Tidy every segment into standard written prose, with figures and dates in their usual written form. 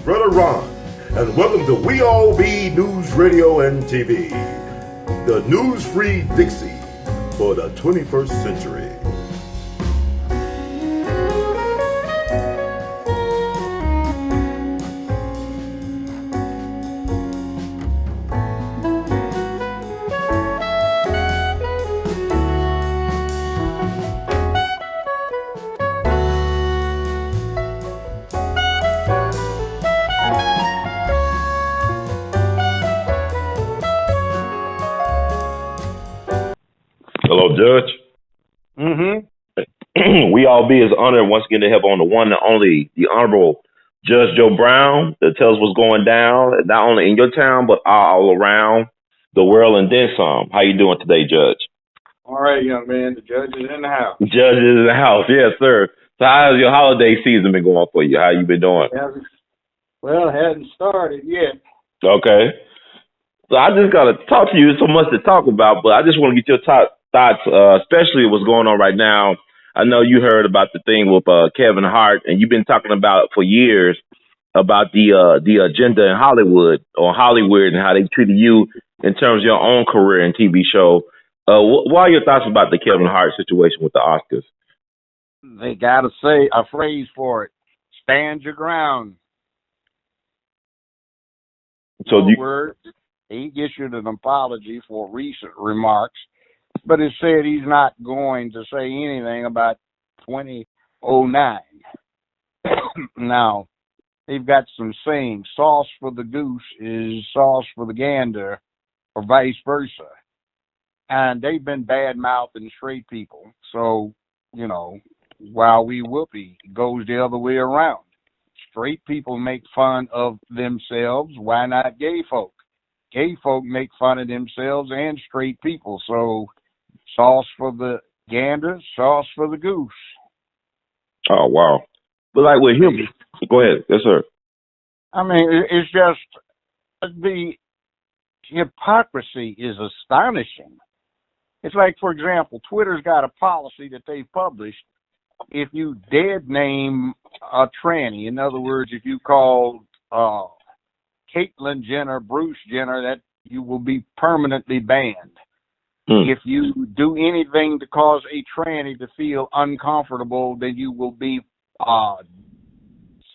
Brother Ron, and welcome to We All Be News Radio and TV, the news-free Dixie for the 21st century. Hello, Judge. We all be as honored once again to have on the one and only, the Honorable Judge Joe Brown, that tells what's going down, not only in your town, but all around the world and then some. How you doing today, Judge? All right, young man. The judge is in the house. Judge is in the house, yes, sir. So how has your holiday season been going for you? How you been doing? Well, it hasn't started yet. Okay. So I just got to talk to you. So much to talk about, but I just want to get your top thoughts, especially what's going on right now. I know you heard about the thing with Kevin Hart, and you've been talking about for years about the agenda in Hollywood and how they treated you in terms of your own career and TV show. What are your thoughts about the Kevin Hart situation with the Oscars? They got to say a phrase for it: stand your ground. So he issued an apology for recent remarks, but it said he's not going to say anything about 2009. Now, they've got some saying: sauce for the goose is sauce for the gander, or vice versa. And they've been bad-mouthing straight people. So, while we whoopee, it goes the other way around. Straight people make fun of themselves. Why not gay folk? Gay folk make fun of themselves and straight people. So, sauce for the gander, sauce for the goose. Oh, wow. But like with him, go ahead. Yes, sir. I mean, it's just the hypocrisy is astonishing. It's like, for example, Twitter's got a policy that they've published. If you dead name a tranny, in other words, if you call Caitlyn Jenner, Bruce Jenner, that you will be permanently banned. If you do anything to cause a tranny to feel uncomfortable, then you will be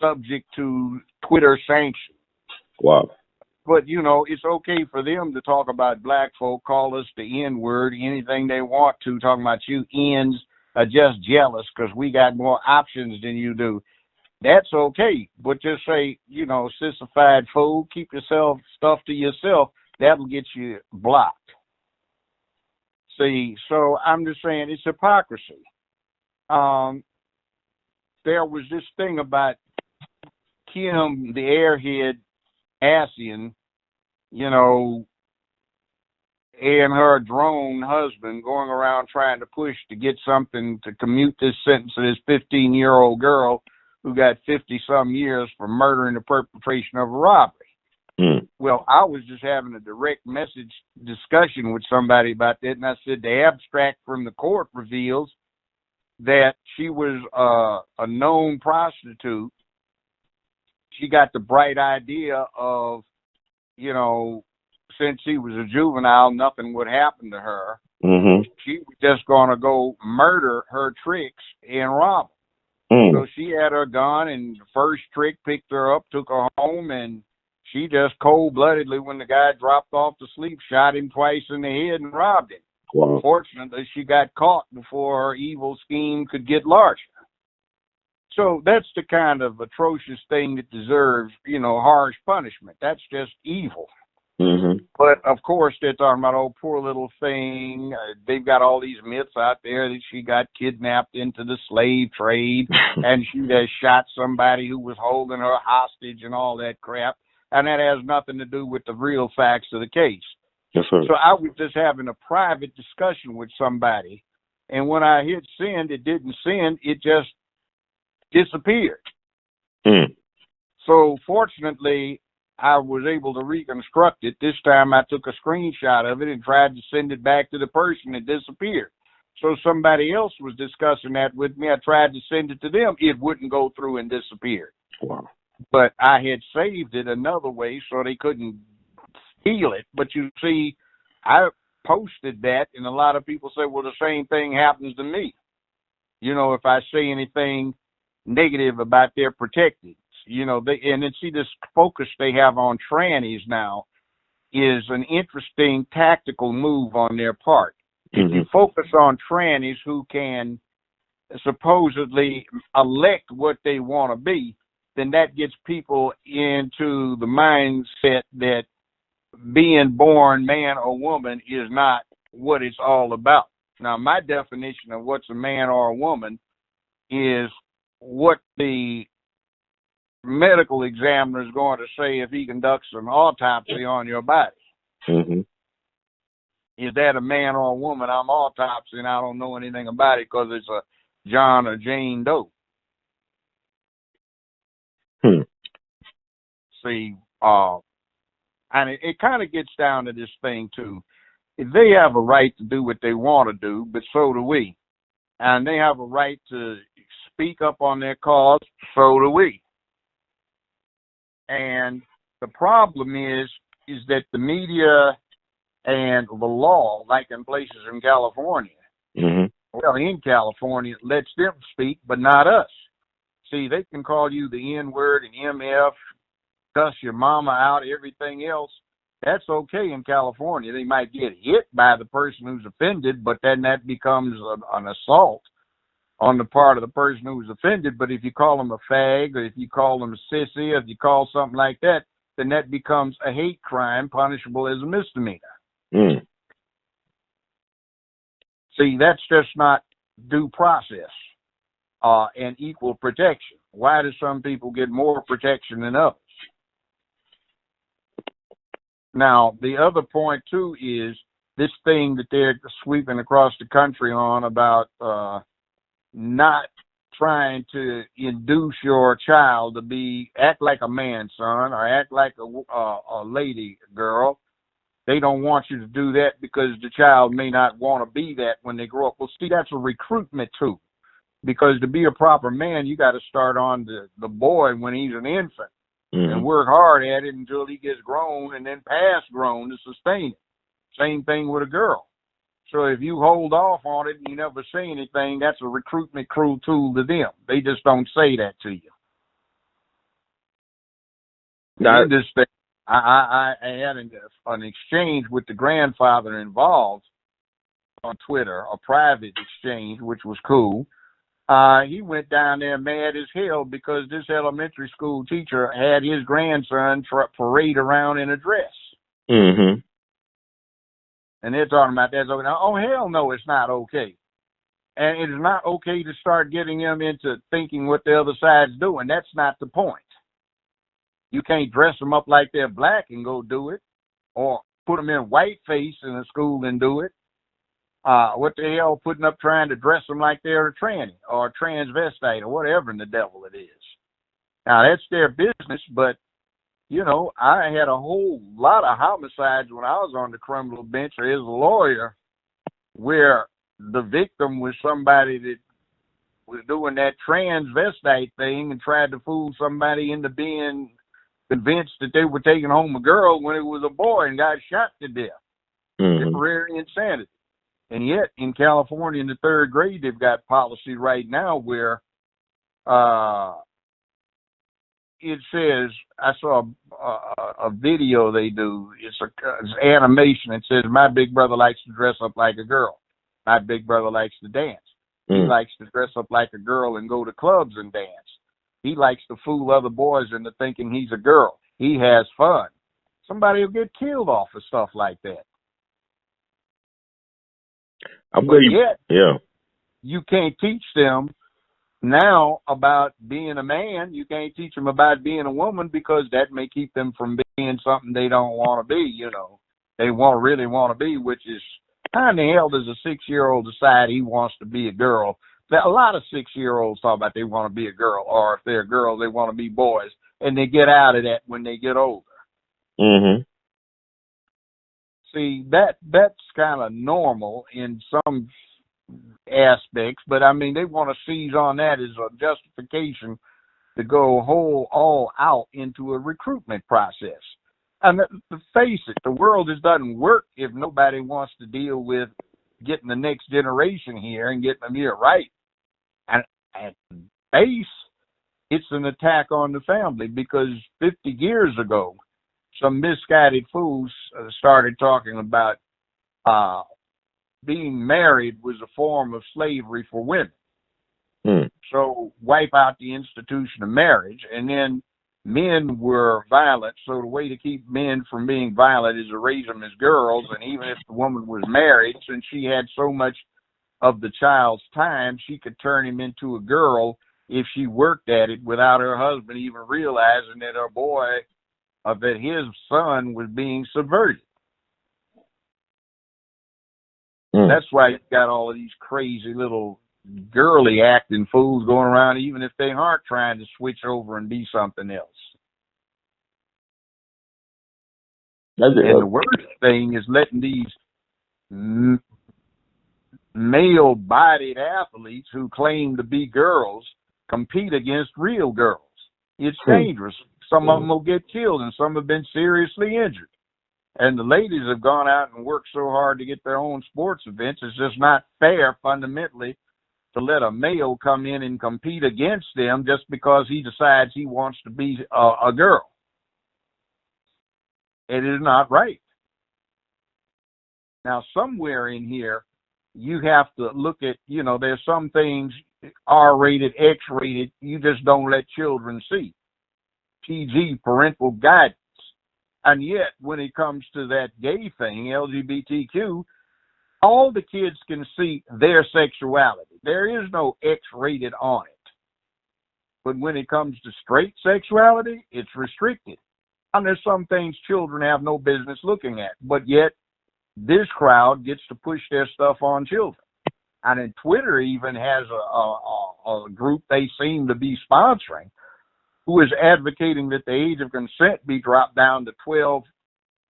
subject to Twitter sanction. Wow. But, it's okay for them to talk about black folk, call us the N-word, anything they want to, talking about you N's are just jealous because we got more options than you do. That's okay. But just say, sissified fool, keep yourself stuff to yourself. That'll get you blocked. See, so I'm just saying it's hypocrisy. There was this thing about Kim, the airhead, Attn, and her drone husband going around trying to push to get something to commute this sentence of this 15-year-old girl who got 50-some years for murdering the perpetration of a robbery. Well, I was just having a direct message discussion with somebody about that, and I said the abstract from the court reveals that she was a known prostitute. She got the bright idea of, since she was a juvenile, nothing would happen to her. She was just going to go murder her tricks and rob them. So she had her gun, and the first trick picked her up, took her home, and she just cold-bloodedly, when the guy dropped off to sleep, shot him twice in the head and robbed him. Wow. Fortunately, she got caught before her evil scheme could get larger. So that's the kind of atrocious thing that deserves, harsh punishment. That's just evil. But, of course, they're talking about, oh, poor little thing. They've got all these myths out there that she got kidnapped into the slave trade and she has shot somebody who was holding her hostage and all that crap. And that has nothing to do with the real facts of the case. Yes, sir. So I was just having a private discussion with somebody. And when I hit send, it didn't send. It just disappeared. So, fortunately, I was able to reconstruct it. This time I took a screenshot of it and tried to send it back to the person. It disappeared. So somebody else was discussing that with me. I tried to send it to them. It wouldn't go through and disappeared. Wow. but I had saved it another way so they couldn't steal it. But you see, I posted that, and a lot of people say, well, the same thing happens to me. If I say anything negative about their protected, and then see this focus they have on trannies now is an interesting tactical move on their part. If you focus on trannies who can supposedly elect what they want to be, then that gets people into the mindset that being born man or woman is not what it's all about. Now, my definition of what's a man or a woman is what the medical examiner is going to say if he conducts an autopsy on your body. Mm-hmm. Is that a man or a woman? I'm autopsying. I don't know anything about it because it's a John or Jane Doe. See, and it kind of gets down to this thing too. They have a right to do what they want to do, but so do we. And they have a right to speak up on their cause, so do we. And the problem is that the media and the law, like in places in California, well, in California, it lets them speak, but not us. See, they can call you the N-word and MF, cuss your mama out, everything else. That's okay in California. They might get hit by the person who's offended, but then that becomes an assault on the part of the person who's offended. But if you call them a fag, or if you call them a sissy, or if you call something like that, then that becomes a hate crime punishable as a misdemeanor. See, that's just not due process and equal protection. Why do some people get more protection than others? Now, the other point, too, is this thing that they're sweeping across the country on about not trying to induce your child to act like a man, son, or act like a lady, girl. They don't want you to do that because the child may not want to be that when they grow up. Well, see, that's a recruitment tool. Because to be a proper man, you got to start on the boy when he's an infant and work hard at it until he gets grown and then past grown to sustain it. Same thing with a girl. So if you hold off on it and you never say anything, that's a recruitment cruel tool to them. They just don't say that to you. In this thing, I had an exchange with the grandfather involved on Twitter, a private exchange, which was cool. He went down there mad as hell because this elementary school teacher had his grandson parade around in a dress. And they're talking about that. Oh, hell no, it's not okay. And it is not okay to start getting them into thinking what the other side's doing. That's not the point. You can't dress them up like they're black and go do it, or put them in whiteface in a school and do it. What the hell, trying to dress them like they're a tranny or a transvestite or whatever in the devil it is. Now, that's their business, but, I had a whole lot of homicides when I was on the criminal bench or as a lawyer where the victim was somebody that was doing that transvestite thing and tried to fool somebody into being convinced that they were taking home a girl when it was a boy and got shot to death. Temporary insanity. And yet, in California, in the third grade, they've got policy right now where it says, I saw a video they do. It's animation. It says, my big brother likes to dress up like a girl. My big brother likes to dance. He likes to dress up like a girl and go to clubs and dance. He likes to fool other boys into thinking he's a girl. He has fun. Somebody will get killed off of stuff like that. You can't teach them now about being a man. You can't teach them about being a woman because that may keep them from being something they don't want to be, They really want to be, which is, how in the hell does a 6-year-old decide he wants to be a girl? A lot of 6-year-olds talk about they want to be a girl, or if they're girls, they want to be boys, and they get out of that when they get older. See, that's kind of normal in some aspects, but I mean, they want to seize on that as a justification to go all out into a recruitment process. And to face it, the world just doesn't work if nobody wants to deal with getting the next generation here and getting them here right. And at base, it's an attack on the family, because 50 years ago, some misguided fools started talking about being married was a form of slavery for women. So wipe out the institution of marriage, and then men were violent. So the way to keep men from being violent is to raise them as girls. And even if the woman was married, since she had so much of the child's time, she could turn him into a girl if she worked at it without her husband even realizing that her boy, that his son was being subverted. That's why you got all of these crazy little girly acting fools going around, even if they aren't trying to switch over and be something else. And the worst thing is letting these male-bodied athletes who claim to be girls compete against real girls. It's dangerous. Some of them will get killed, and some have been seriously injured. And the ladies have gone out and worked so hard to get their own sports events. It's just not fair, fundamentally, to let a male come in and compete against them just because he decides he wants to be a girl. It is not right. Now, somewhere in here, you have to look at, there's some things R-rated, X-rated, you just don't let children see. PG, parental guidance. And yet, when it comes to that gay thing, LGBTQ, all the kids can see their sexuality. There is no X-rated on it. But when it comes to straight sexuality, it's restricted. And there's some things children have no business looking at. But yet, this crowd gets to push their stuff on children. And then Twitter even has a group they seem to be sponsoring, who is advocating that the age of consent be dropped down to 12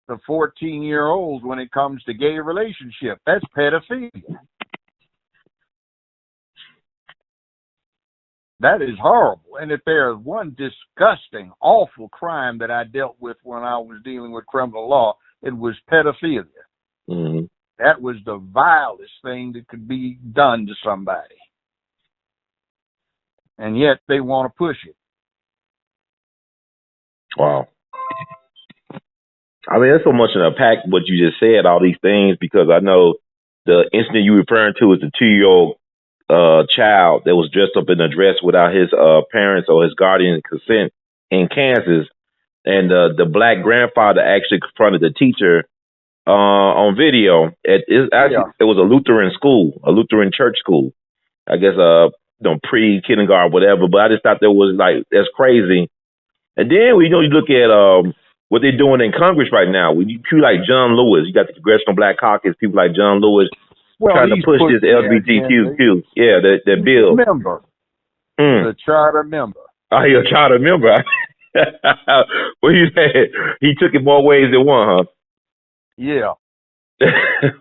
to 14-year-olds when it comes to gay relationship. That's pedophilia. That is horrible. And if there is one disgusting, awful crime that I dealt with when I was dealing with criminal law, it was pedophilia. Mm-hmm. That was the vilest thing that could be done to somebody. And yet they want to push it. Wow. I mean, there's so much in a pack what you just said, all these things, because I know the incident you're referring to is the 2-year-old child that was dressed up in a dress without his parents or his guardian consent in Kansas. And the black grandfather actually confronted the teacher on video. It was a Lutheran school, a Lutheran church school. I guess, pre-kindergarten, whatever. But I just thought that's crazy. And then, you look at what they're doing in Congress right now. People like John Lewis, you got the Congressional Black Caucus, people like John Lewis trying to push this LGBTQ, the bill. Member. The charter member. Oh, you're a charter member. What you say? He took it more ways than one, huh? Yeah.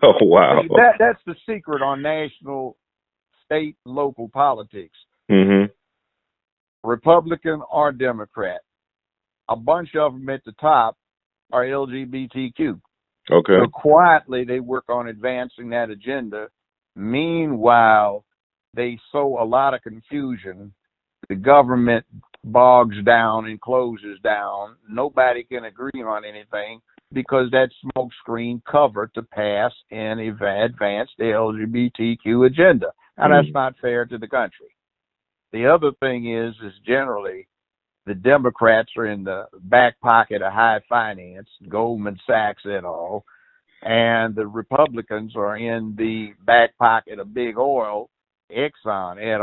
Oh, wow. That's the secret on national, state, local politics. Mm-hmm. Republican or Democrat. A bunch of them at the top are LGBTQ. Okay. So quietly they work on advancing that agenda. Meanwhile, they sow a lot of confusion. The government bogs down and closes down. Nobody can agree on anything because that smokescreen covered to pass and advance the LGBTQ agenda. And that's not fair to the country. The other thing is generally the Democrats are in the back pocket of high finance, Goldman Sachs et al., and the Republicans are in the back pocket of big oil, Exxon et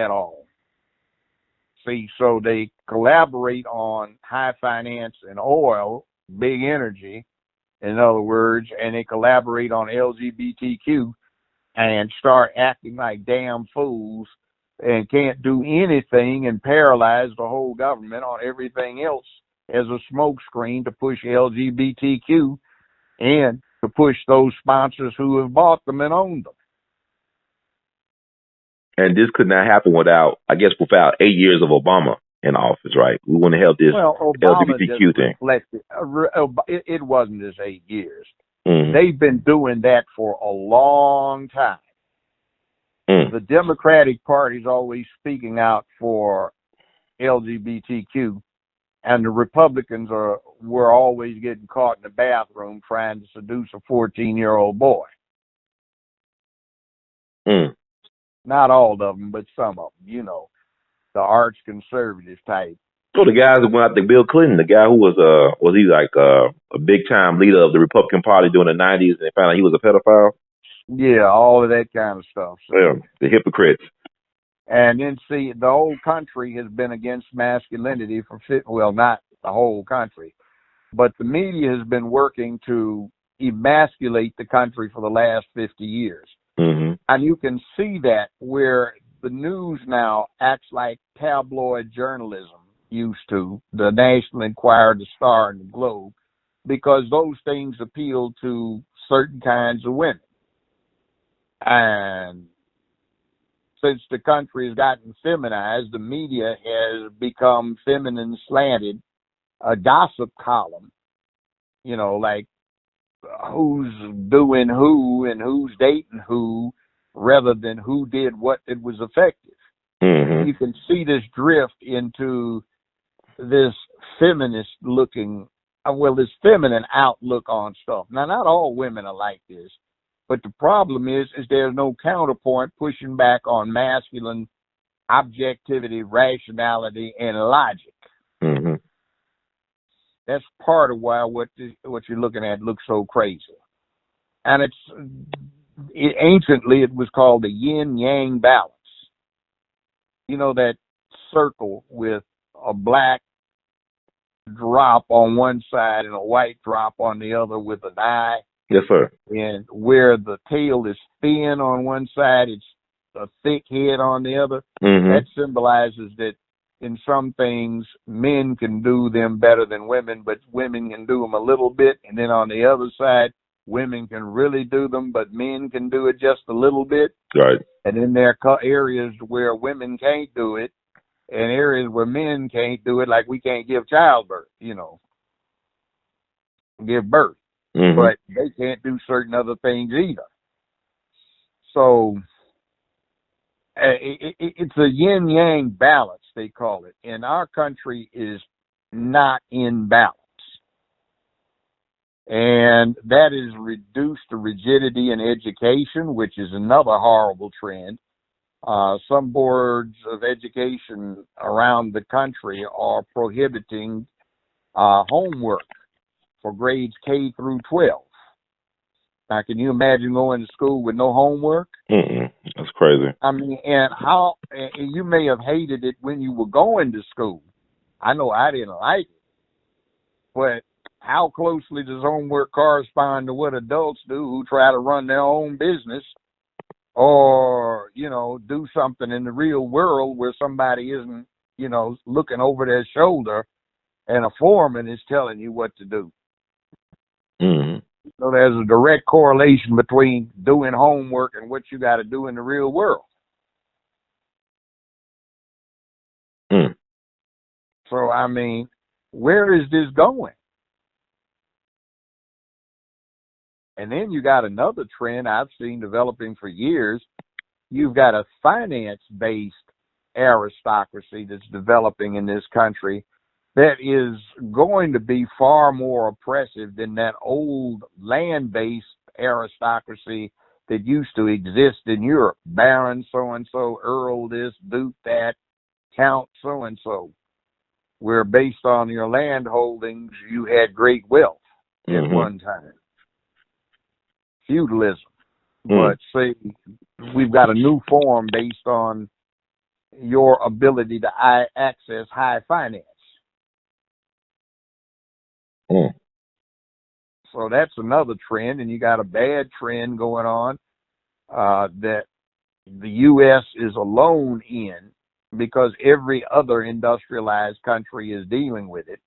al. See, so they collaborate on high finance and oil, big energy, in other words, and they collaborate on LGBTQ and start acting like damn fools and can't do anything and paralyze the whole government on everything else as a smokescreen to push LGBTQ and to push those sponsors who have bought them and owned them. And this could not happen without 8 years of Obama in office, right? We want to help this Well, Obama just LGBTQ thing. reflected. It wasn't just 8 years. Mm-hmm. They've been doing that for a long time. The Democratic Party is always speaking out for LGBTQ, and the Republicans were always getting caught in the bathroom trying to seduce a 14-year-old boy. Not all of them, but some of them. You know, the arch conservative type. So the guys that went after Bill Clinton, the guy who was he like a big time leader of the Republican Party during the '90s, and they found out he was a pedophile. Yeah, all of that kind of stuff. So. Yeah, the hypocrites. And then see, the whole country has been against masculinity not the whole country, but the media has been working to emasculate the country for the last 50 years. Mm-hmm. And you can see that where the news now acts like tabloid journalism used to, the National Enquirer, the Star, and the Globe, because those things appeal to certain kinds of women. And since the country has gotten feminized, the media has become feminine slanted, a gossip column, you know, like who's doing who and who's dating who, rather than who did what that was effective. Mm-hmm. You can see this drift into this feminist looking, this feminine outlook on stuff. Now, not all women are like this, but the problem is there's no counterpoint pushing back on masculine objectivity, rationality, and logic. Mm-hmm. That's part of why what you're looking at looks so crazy. And anciently it was called the yin-yang balance. You know, that circle with a black drop on one side and a white drop on the other with an eye. Yes, sir. And where the tail is thin on one side, it's a thick head on the other. Mm-hmm. That symbolizes that in some things, men can do them better than women, but women can do them a little bit. And then on the other side, women can really do them, but men can do it just a little bit. Right. And then there are areas where women can't do it, and areas where men can't do it, like we can't give childbirth, give birth. Mm-hmm. But they can't do certain other things either. So it's a yin-yang balance, they call it. And our country is not in balance. And that is reduced to rigidity in education, which is another horrible trend. Some boards of education around the country are prohibiting homework for grades K through 12. Now, can you imagine going to school with no homework? That's crazy. I mean, and you may have hated it when you were going to school. I know I didn't like it. But how closely does homework correspond to what adults do who try to run their own business or, do something in the real world where somebody isn't, looking over their shoulder and a foreman is telling you what to do? Mm-hmm. So there's a direct correlation between doing homework and what you got to do in the real world. So, I mean, where is this going? And then you got another trend I've seen developing for years. You've got a finance-based aristocracy that's developing in this country that is going to be far more oppressive than that old land-based aristocracy that used to exist in Europe. Baron so-and-so, Earl this, Duke that, Count so-and-so, where based on your land holdings, you had great wealth at one time. Feudalism. But say we've got a new form based on your ability to access high finance. So that's another trend, and you got a bad trend going on that the U.S. is alone in because every other industrialized country is dealing with it.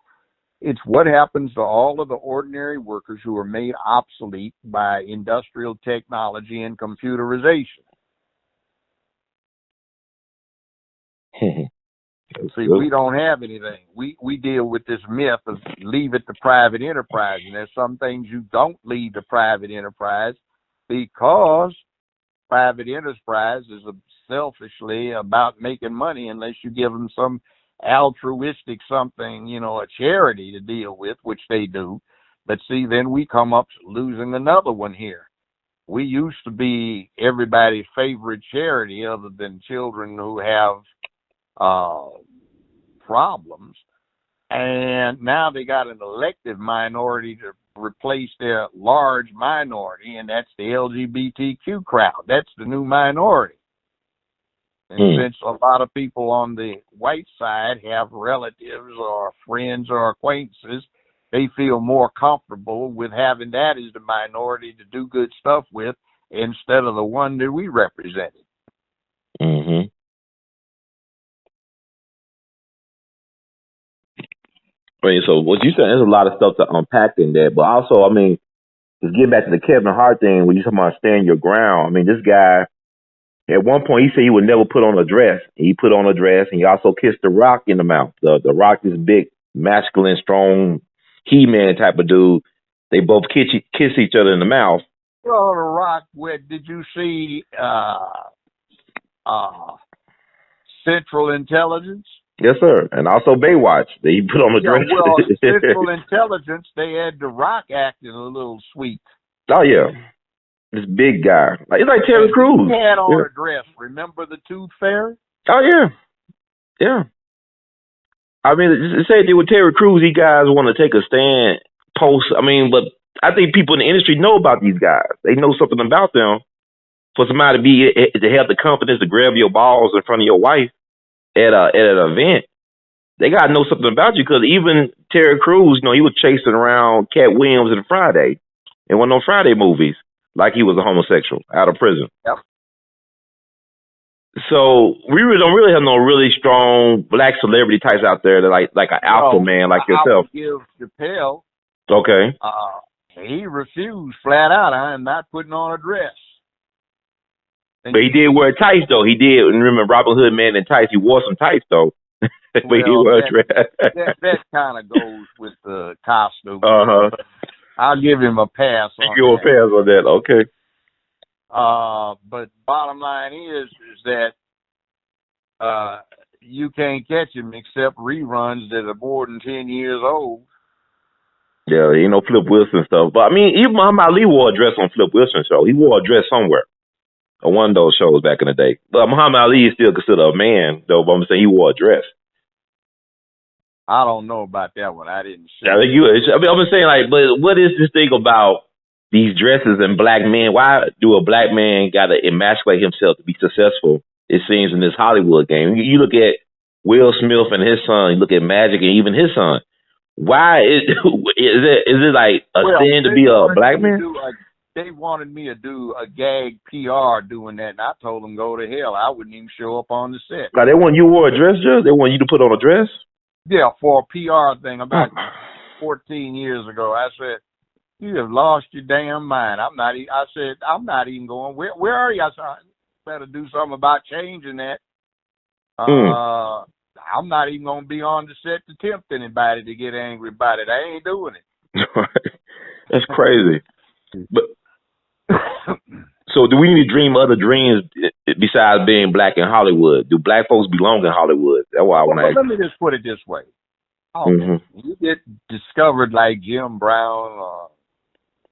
It's what happens to all of the ordinary workers who are made obsolete by industrial technology and computerization. See, we don't have anything. We deal with this myth of leave it to private enterprise, and there's some things you don't leave to private enterprise because private enterprise is selfishly about making money unless you give them some altruistic something, a charity to deal with, which they do. But see, then we come up losing another one here. We used to be everybody's favorite charity other than children who have problems. And now they got an elective minority to replace their large minority, and that's the LGBTQ crowd. That's the new minority. And since a lot of people on the white side have relatives or friends or acquaintances, they feel more comfortable with having that as the minority to do good stuff with instead of the one that we represented. Mm-hmm. I mean, so what you said, there's a lot of stuff to unpack in there. But also, I mean, just getting back to the Kevin Hart thing, when you talking about stand your ground, I mean, this guy, at one point, he said he would never put on a dress. He put on a dress, and he also kissed The Rock in the mouth. The Rock, this big, masculine, strong, He-Man type of dude. They both kiss each other in the mouth. Well, The Rock, did you see Central Intelligence? Yes, sir. And also Baywatch. He put on a dress. Well, Central Intelligence, they had The Rock acting a little sweet. Oh, yeah. This big guy. It's like Terry Crews. He had on a dress. Remember the Tooth Fairy? Oh, yeah. Yeah. I mean, the same thing with Terry Crews. These guys want to take a stand, post. I mean, but I think people in the industry know about these guys. They know something about them. For somebody to have the confidence to grab your balls in front of your wife at an event, they got to know something about you. Because even Terry Crews, he was chasing around Cat Williams in Friday, in one of those Friday movies, like he was a homosexual out of prison. Yep. So we really don't have no really strong black celebrity types out there that like an alpha man like yourself. I would give Chappelle. Okay. He refused flat out. I am not putting on a dress. But he did wear tights though. He did. And remember Robin Hood Man in tights. He wore some tights though. But he wore a dress. that kind of goes with the costume. I'll give him a pass on that. Give him a pass on that. Okay. But bottom line is that you can't catch him except reruns that are more than 10 years old. Yeah, ain't no Flip Wilson stuff. But I mean, even Muhammad Ali wore a dress on Flip Wilson show. He wore a dress somewhere on one of those shows back in the day. But Muhammad Ali is still considered a man, though. But I'm saying he wore a dress. I don't know about that one. I didn't see. I'm saying, but what is this thing about these dresses and black men? Why do a black man got to emasculate himself to be successful? It seems in this Hollywood game. You look at Will Smith and his son. You look at Magic and even his son. Why is it like a sin to be a black man? They wanted me to do a gag PR doing that, and I told them go to hell. I wouldn't even show up on the set. Like they want you wore a dress, Joe? They want you to put on a dress? Yeah, for a PR thing about 14 years ago. I said, you have lost your damn mind. I'm not even going. Where are you? I said, I better do something about changing that. I'm not even going to be on the set to tempt anybody to get angry about it. I ain't doing it. That's crazy. But so do we need to dream other dreams besides being black in Hollywood? Do black folks belong in Hollywood? That's why I want to ask. Let me just put it this way. You get discovered like Jim Brown or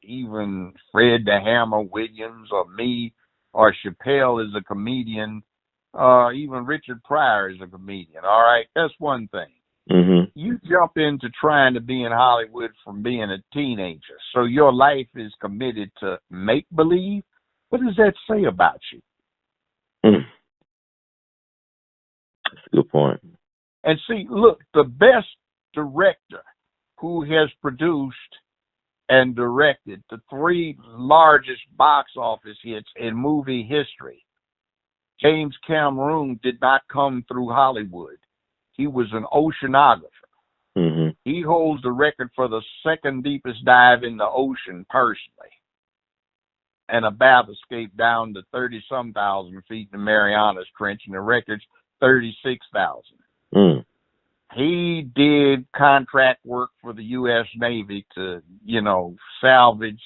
even Fred the Hammer Williams or me or Chappelle is a comedian, even Richard Pryor is a comedian. All right, that's one thing. You jump into trying to be in Hollywood from being a teenager, so your life is committed to make-believe. What does that say about you? That's a good point. And see, look, the best director who has produced and directed the 3 largest box office hits in movie history, James Cameron, did not come through Hollywood. He was an oceanographer. He holds the record for the second deepest dive in the ocean personally, and a bath escape down to 30-some thousand feet in the Marianas Trench, and the record's 36,000. Mm. He did contract work for the U.S. Navy to, salvage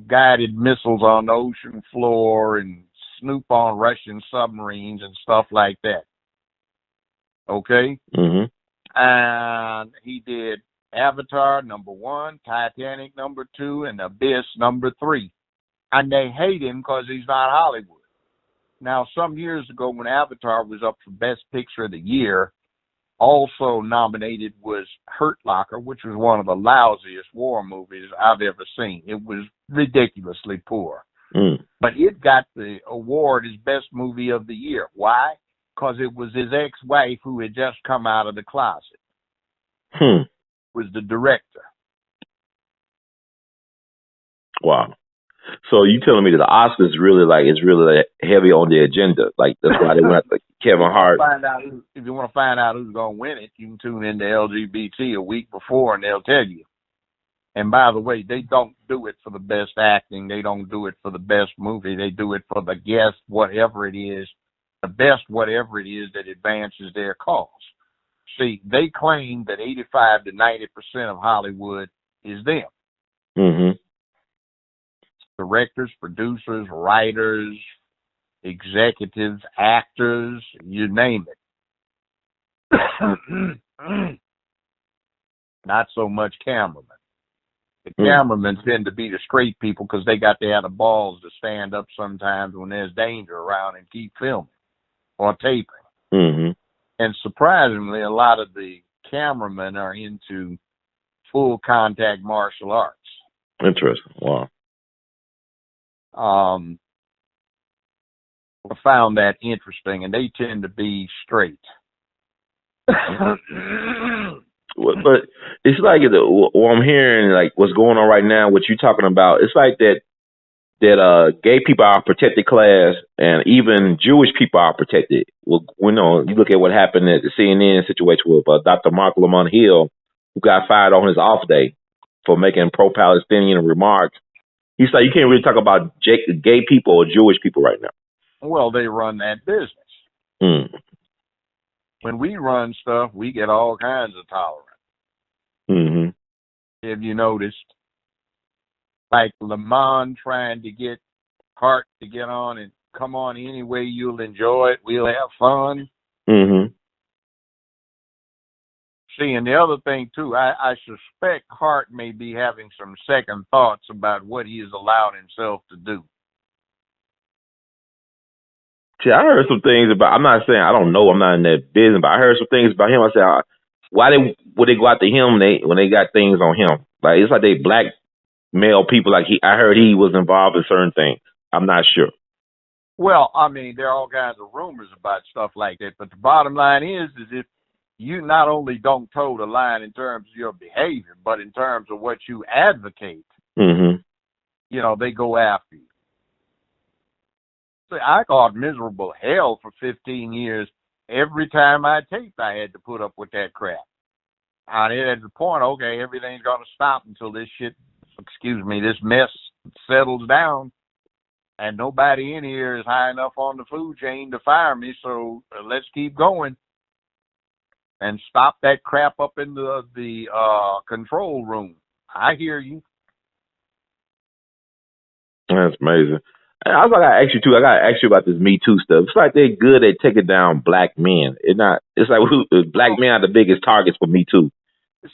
guided missiles on the ocean floor and snoop on Russian submarines and stuff like that. Okay? Mhm. And he did Avatar #1, Titanic #2, and Abyss #3. And they hate him because he's not Hollywood. Now, some years ago when Avatar was up for Best Picture of the Year, also nominated was Hurt Locker, which was one of the lousiest war movies I've ever seen. It was ridiculously poor. Mm. But it got the award as Best Movie of the Year. Why? Because it was his ex-wife who had just come out of the closet. Was the director. Wow. So you telling me that the Oscars is really heavy on the agenda? Like that's why they went like Kevin Hart. If you want to find out who's going to win it, you can tune into LGBT a week before, and they'll tell you. And by the way, they don't do it for the best acting. They don't do it for the best movie. They do it for the guest, whatever it is, the best whatever it is that advances their cause. See, they claim that 85 to 90% of Hollywood is them. Mm-hmm. Directors, producers, writers, executives, actors, you name it. Not so much cameramen. The cameramen tend to be the straight people because they got to have the balls to stand up sometimes when there's danger around and keep filming or taping. Mm-hmm. And surprisingly, a lot of the cameramen are into full contact martial arts. Interesting. Wow. I found that interesting, and they tend to be straight. But it's like what I'm hearing, like what's going on right now, what you're talking about. It's like that gay people are a protected class, and even Jewish people are protected. Well, you look at what happened at the CNN situation with Dr. Mark Lamont Hill, who got fired on his off day for making pro-Palestinian remarks. He's like, you can't really talk about gay people or Jewish people right now. Well, they run that business. Mm. When we run stuff, we get all kinds of tolerance. Mm-hmm. Have you noticed? Like Lamont trying to get Hart to get on and come on any way you'll enjoy it. We'll have fun. Mm-hmm. See, and the other thing, too, I suspect Hart may be having some second thoughts about what he has allowed himself to do. See, I heard some things about, I'm not saying, I don't know, I'm not in that business, but I heard some things about him. I said, why would they go after him when they got things on him? Like, it's like they black male people, like I heard he was involved in certain things. I'm not sure. Well, I mean, there are all kinds of rumors about stuff like that, but the bottom line is if you not only don't toe the line in terms of your behavior, but in terms of what you advocate, mm-hmm. They go after you. See, I got miserable hell for 15 years. Every time I taped, I had to put up with that crap. And at the point, okay, everything's going to stop until this mess settles down. And nobody in here is high enough on the food chain to fire me, so let's keep going. And stop that crap up in the control room. I hear you. That's amazing. I was like, I gotta ask you about this Me Too stuff. It's like they're good at taking down black men. It's like black men are the biggest targets for Me Too.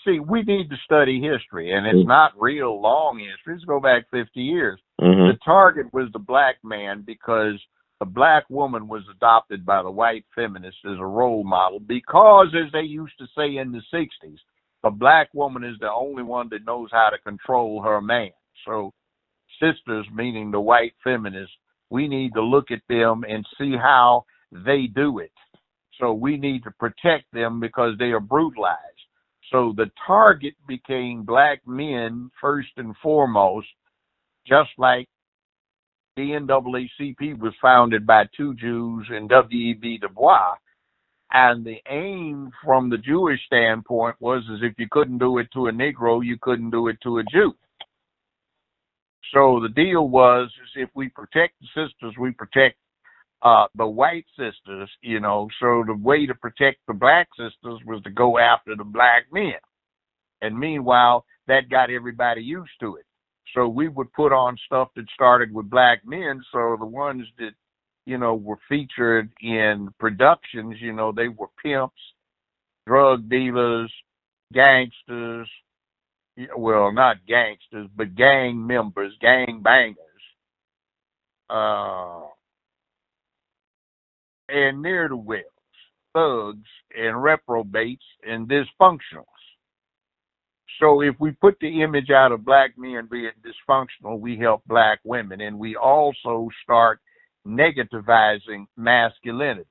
See, we need to study history, and it's not real long history. Let's go back 50 years. Mm-hmm. The target was the black man because the black woman was adopted by the white feminists as a role model because, as they used to say in the 60s, the black woman is the only one that knows how to control her man. So sisters, meaning the white feminists, we need to look at them and see how they do it. So we need to protect them because they are brutalized. So the target became black men first and foremost, just like the NAACP was founded by two Jews and W.E.B. Du Bois. And the aim from the Jewish standpoint was as if you couldn't do it to a Negro, you couldn't do it to a Jew. So the deal was, is if we protect the sisters, we protect the white sisters, so the way to protect the black sisters was to go after the black men. And meanwhile, that got everybody used to it. So we would put on stuff that started with black men. So the ones that, were featured in productions, they were pimps, drug dealers, gangsters, well, not gangsters, but gang members, gang bangers, and ne'er-do-wells, thugs, and reprobates, and dysfunctionals. So if we put the image out of black men being dysfunctional, we help black women, and we also start negativizing masculinity.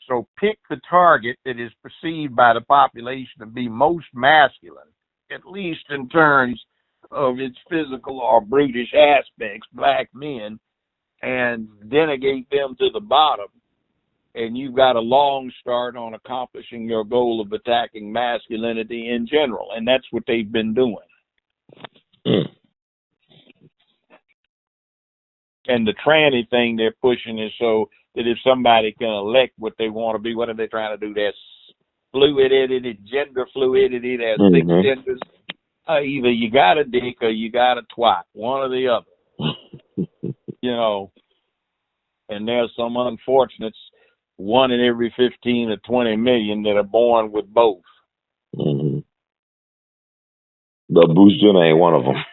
So pick the target that is perceived by the population to be most masculine, at least in terms of its physical or brutish aspects, black men, and denegate them to the bottom. And you've got a long start on accomplishing your goal of attacking masculinity in general. And that's what they've been doing. Mm. And the tranny thing they're pushing is so that if somebody can elect what they want to be, what are they trying to do? There's fluidity, gender fluidity, there's six genders. Either you got a dick or you got a twat, one or the other. And there's some unfortunates, 1 in every 15 or 20 million that are born with both. Mm-hmm. But Bruce Jenner ain't one of them.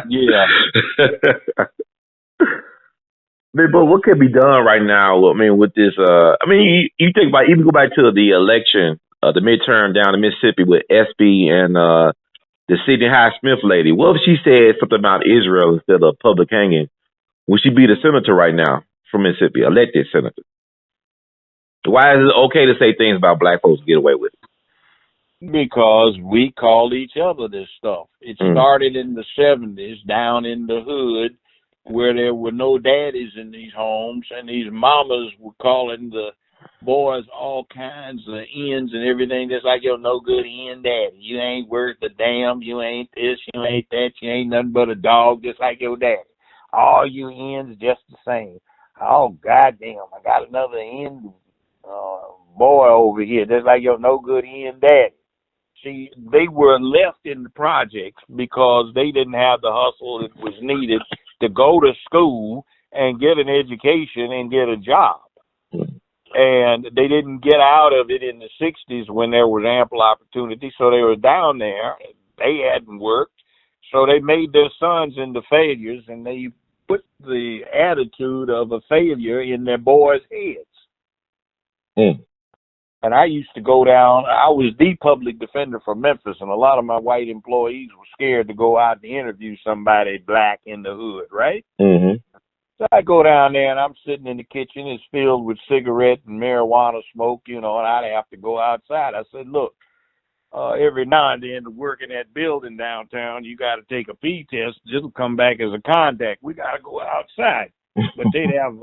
Yeah. But what could be done right now? I mean, with this, you think about, even go back to the election, the midterm down in Mississippi with SB and the Sidney High Smith lady. What if she said something about Israel instead of public hanging? Would she be the senator right now from Mississippi, elected senator? Why is it okay to say things about black folks and get away with it? Because we call each other this stuff. It started in the 70s down in the hood where there were no daddies in these homes, and these mamas were calling the boys all kinds of ends and everything, just like your no good end daddy. You ain't worth a damn, you ain't this, you ain't that, you ain't nothing but a dog just like your daddy. All you ends just the same. Oh, goddamn, I got another end boy over here, just like your no good end daddy. See, they were left in the projects because they didn't have the hustle that was needed to go to school and get an education and get a job. And they didn't get out of it in the 60s when there was ample opportunity, so they were down there. They hadn't worked, so they made their sons into failures, and they put the attitude of a failure in their boys' heads. And I used to go down, I was the public defender for Memphis, and a lot of my white employees were scared to go out and interview somebody black in the hood, right? Mm-hmm. So I go down there, and I'm sitting in the kitchen. It's filled with cigarette and marijuana smoke, and I'd have to go outside. I said, look, every now and then to work in that building downtown, you got to take a pee test. It'll come back as a contact. We got to go outside. But they'd have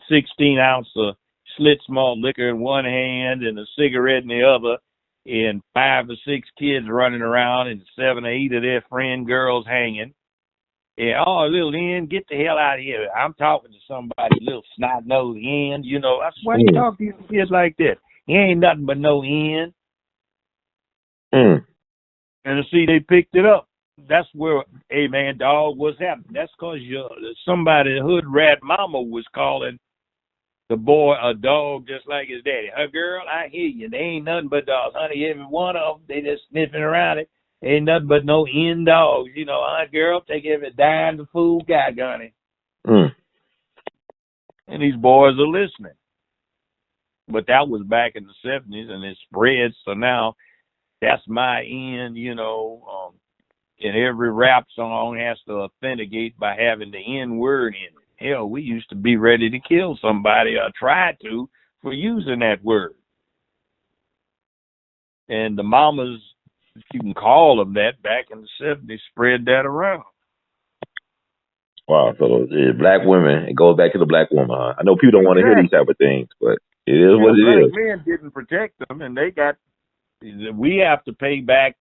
16 ounce of Schlitz malt liquor in one hand and a cigarette in the other, and 5 or 6 kids running around and 7 or 8 of their friend girls hanging. Yeah, oh, little N, get the hell out of here. I'm talking to somebody, little snot-nosed N, I said, why you talk to these kids like that? He ain't nothing but no N. And see, they picked it up. That's where, hey, man, dog, what's happening? That's because somebody, hood rat mama was calling the boy a dog just like his daddy. Her girl, I hear you. They ain't nothing but dogs. Honey, every one of them, they just sniffing around it. Ain't nothing but no end dogs. Girl, take every dime the fool got, honey. And these boys are listening. But that was back in the 70s, and it spread. So now that's my end, and every rap song has to authenticate by having the N word in it. Hell, we used to be ready to kill somebody or try to for using that word. And the mamas, if you can call them that, back in the 70s, spread that around. Wow, so black women, it goes back to the black woman. Huh? I know people don't want to hear these type of things, but it is what it is. Black men didn't protect them, and we have to pay back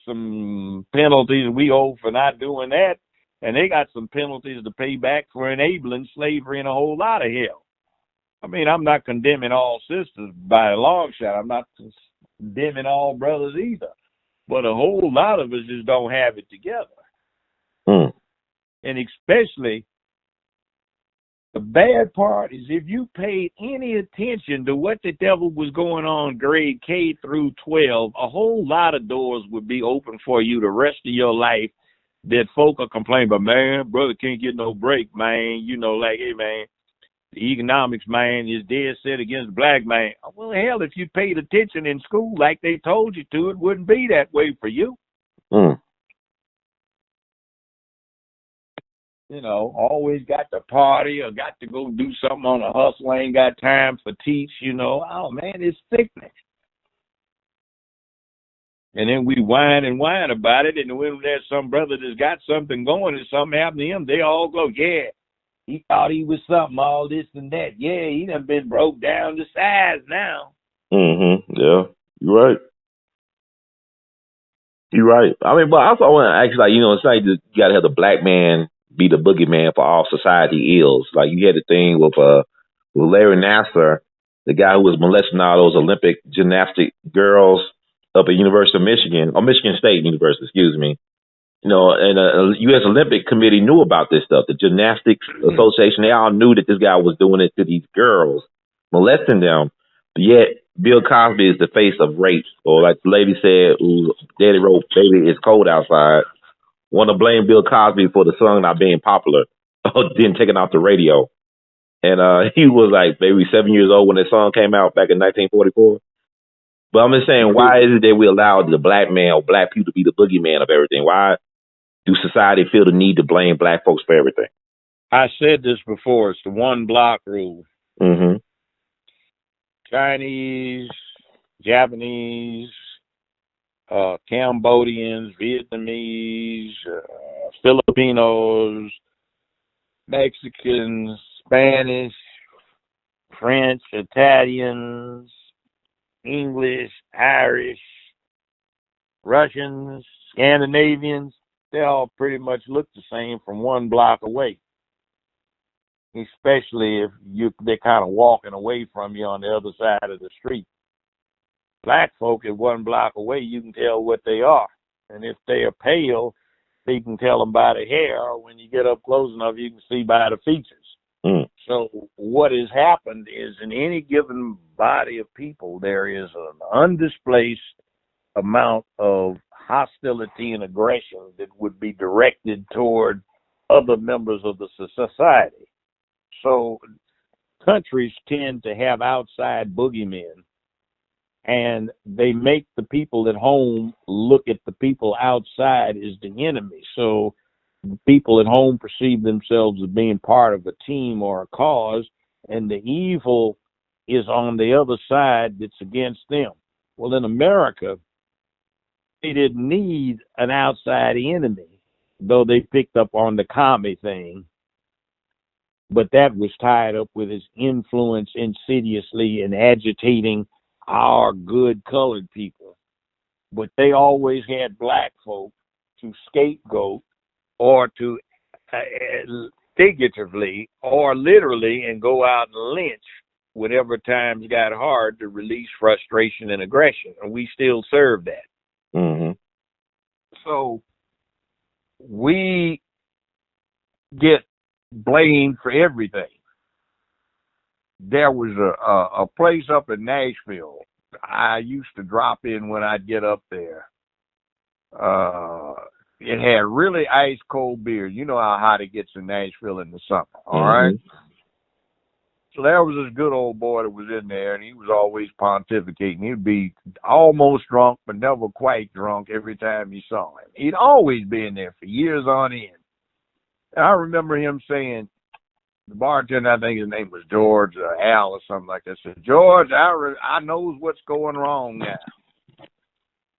some penalties we owe for not doing that. And they got some penalties to pay back for enabling slavery and a whole lot of hell. I mean, I'm not condemning all sisters by a long shot. I'm not condemning all brothers either. But a whole lot of us just don't have it together. Mm. And especially, the bad part is if you paid any attention to what the devil was going on grade K through 12, a whole lot of doors would be open for you the rest of your life that folk are complaining about, man, brother can't get no break, man. You know, like, hey, man, the economics, man, is dead set against the black man. Well, hell, if you paid attention in school like they told you to, it wouldn't be that way for you. Mm. You know, always got to party or got to go do something on a hustle, ain't got time for teach, you know. Oh, man, it's sickening. And then we whine and whine about it, and when there's some brother that's got something going and something happened to him, they all go, yeah, he thought he was something, all this and that. Yeah, he done been broke down to size now. Mm-hmm. Yeah, you're right. You're right. I mean, but I also want to ask, like, you know, it's like you got to have the black man be the boogeyman for all society ills. Like, you had the thing with Larry Nassar, the guy who was molesting all those Olympic gymnastic girls up at University of Michigan, or Michigan State University, excuse me. You know, and U.S. Olympic Committee knew about this stuff. The Gymnastics Association, they all knew that this guy was doing it to these girls, molesting them. But yet, Bill Cosby is the face of rape. Or like the lady said, who daddy wrote, "Baby, it's cold outside." Want to blame Bill Cosby for the song not being popular, then taken off the radio. And he was like maybe 7 years old when that song came out back in 1944. But I'm just saying, why is it that we allow the black man or black people to be the boogeyman of everything? Why do society feel the need to blame black folks for everything? I said this before. It's the one block rule. Mm-hmm. Chinese, Japanese, Cambodians, Vietnamese, Filipinos, Mexicans, Spanish, French, Italians, English, Irish, Russians, Scandinavians, they all pretty much look the same from one block away. Especially if they're kind of walking away from you on the other side of the street. Black folk at one block away, you can tell what they are. And if they are pale, you can tell them by the hair. Or when you get up close enough, you can see by the features. Mm. So what has happened is in any given body of people, there is an undisplaced amount of hostility and aggression that would be directed toward other members of the society. So countries tend to have outside boogeymen, and they make the people at home look at the people outside as the enemy. So people at home perceive themselves as being part of a team or a cause, and the evil is on the other side that's against them. Well, in America, they didn't need an outside enemy, though they picked up on the commie thing. But that was tied up with his influence insidiously in agitating our good colored people. But they always had black folk to scapegoat or to figuratively or literally and go out and lynch whenever times got hard to release frustration and aggression. And we still serve that. Mm-hmm. So we get blamed for everything. There was a place up in Nashville I used to drop in when I'd get up there. It had really ice cold beer. You know how hot it gets in Nashville in the summer, all right? So there was this good old boy that was in there, and he was always pontificating. He'd be almost drunk, but never quite drunk every time you saw him. He'd always been there for years on end. And I remember him saying, the bartender, I think his name was George or A.L.L or something like that, said, "George, I knows what's going wrong now.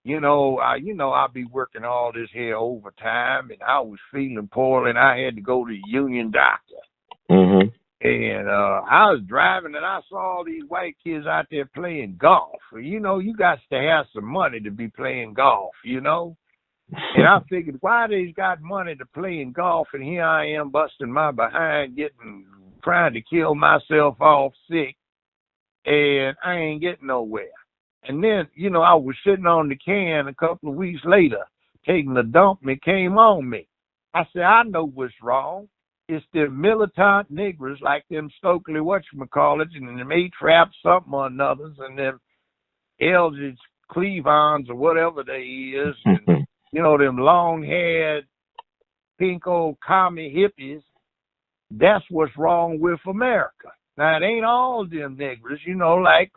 I'll be working all this here overtime, and I was feeling poorly, and I had to go to the union doctor. Mm-hmm. And I was driving, and I saw all these white kids out there playing golf. You got to have some money to be playing golf, And I figured, why they's got money to play in golf, and here I am busting my behind, trying to kill myself off sick, and I ain't getting nowhere. And then, I was sitting on the can a couple of weeks later, taking a dump, and it came on me. I said, I know what's wrong. It's them militant niggers like them Stokely whatchamacallits and them A-Trap something or another's and them Eldridge Cleavons or whatever they is, and, them long-haired, pink old commie hippies. That's what's wrong with America. Now, it ain't all them niggers, like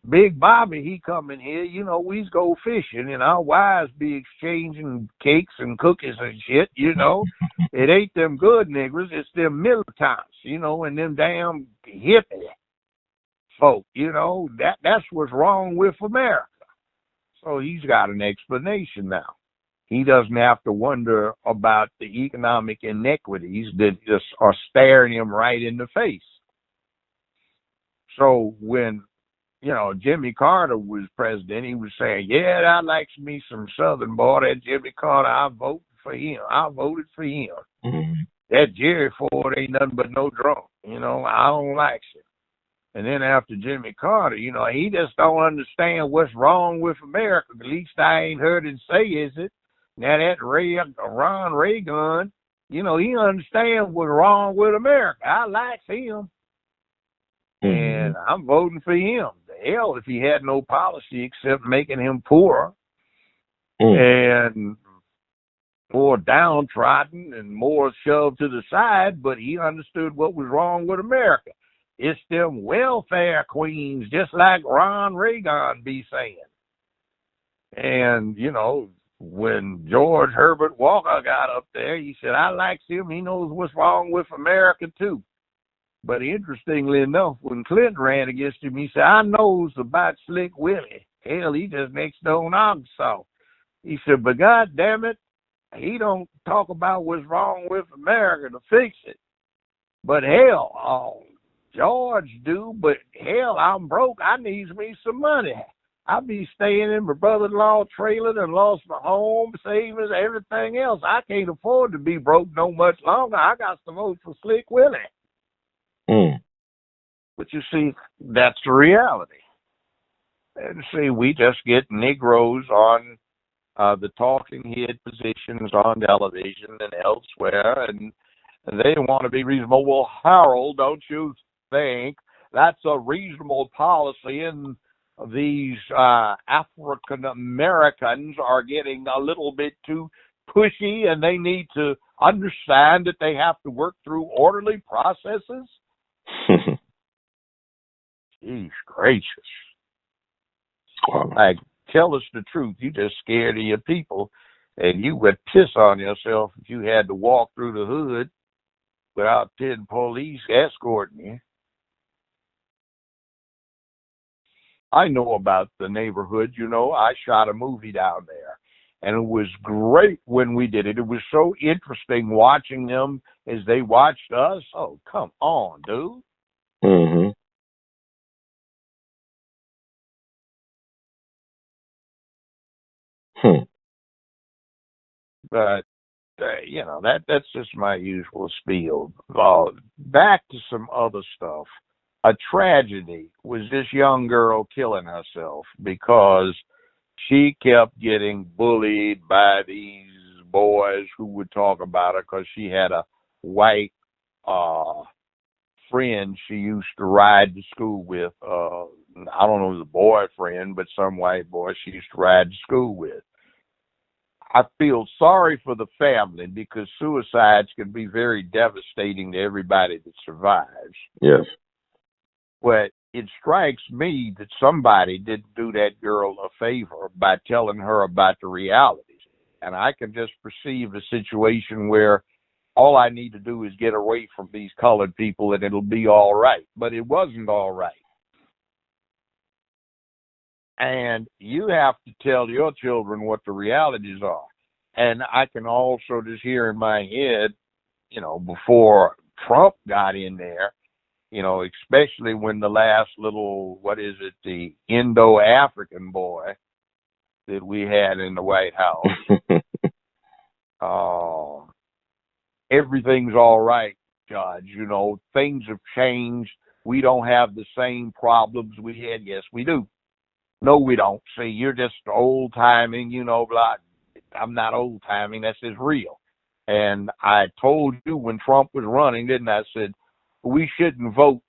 Big Bobby, he come in here, we go fishing, and our wives be exchanging cakes and cookies and shit, It ain't them good niggers, it's them militants, and them damn hippie folk, that's what's wrong with America. So he's got an explanation now. He doesn't have to wonder about the economic inequities that just are staring him right in the face. So when Jimmy Carter was president, he was saying, yeah, that likes me some Southern boy, that Jimmy Carter, I voted for him. Mm-hmm. That Jerry Ford ain't nothing but no drunk. I don't like him. And then after Jimmy Carter, he just don't understand what's wrong with America. At least I ain't heard him say, is it? Now that Ron Reagan, he understands what's wrong with America. I like him. And I'm voting for him. The hell if he had no policy except making him poorer and more downtrodden and more shoved to the side, but he understood what was wrong with America. It's them welfare queens, just like Ron Reagan be saying. And, when George Herbert Walker got up there, he said, I like him. He knows what's wrong with America, too. But interestingly enough, when Clinton ran against him, he said, I knows about Slick Willie. Hell, he just next door in Arkansas. He said, but God damn it, he don't talk about what's wrong with America to fix it. But hell, George do, but hell, I'm broke. I needs me some money. I be staying in my brother-in-law trailer and lost my home, savings, everything else. I can't afford to be broke no much longer. I got to vote for Slick Willie. But you see, that's the reality. And see, we just get Negroes on the talking head positions on television and elsewhere, and they want to be reasonable. Well, Harold, don't you think that's a reasonable policy? And these African Americans are getting a little bit too pushy, and they need to understand that they have to work through orderly processes. Jeez gracious. Like, tell us the truth. You just scared of your people, and you would piss on yourself if you had to walk through the hood without 10 police escorting you. I know about the neighborhood. I shot a movie down there, and it was great when we did it. It was so interesting watching them as they watched us. Oh, come on, dude. Mm-hmm. But, that's just my usual spiel. Back to some other stuff. A tragedy was this young girl killing herself because she kept getting bullied by these boys who would talk about her because she had a white friend she used to ride to school with. I don't know, the boyfriend, but some white boy she used to ride to school with. I feel sorry for the family because suicides can be very devastating to everybody that survives. Yes. But it strikes me that somebody didn't do that girl a favor by telling her about the realities. And I can just perceive a situation where all I need to do is get away from these colored people and it'll be all right. But it wasn't all right. And you have to tell your children what the realities are. And I can also just hear in my head, before Trump got in there, especially when the last little, the Indo-African boy that we had in the White House. Everything's all right, Judge. You know, things have changed. We don't have the same problems we had. Yes, we do. No, we don't. See, you're just old timing, you know, blah. I'm not old timing. That's just real. And I told you when Trump was running, didn't I? I said, we shouldn't vote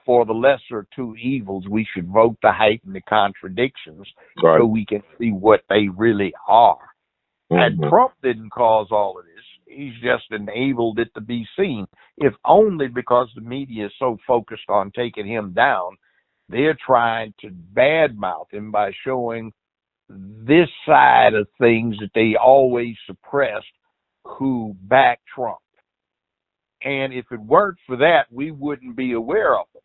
for the lesser two evils. We should vote to heighten the contradictions Right. so we can see what they really are. And Trump didn't cause all of this. He's just enabled it to be seen, if only because the media is so focused on taking him down. They're trying to badmouth him by showing this side of things that they always suppressed, who backed Trump. And if it weren't for that, we wouldn't be aware of it.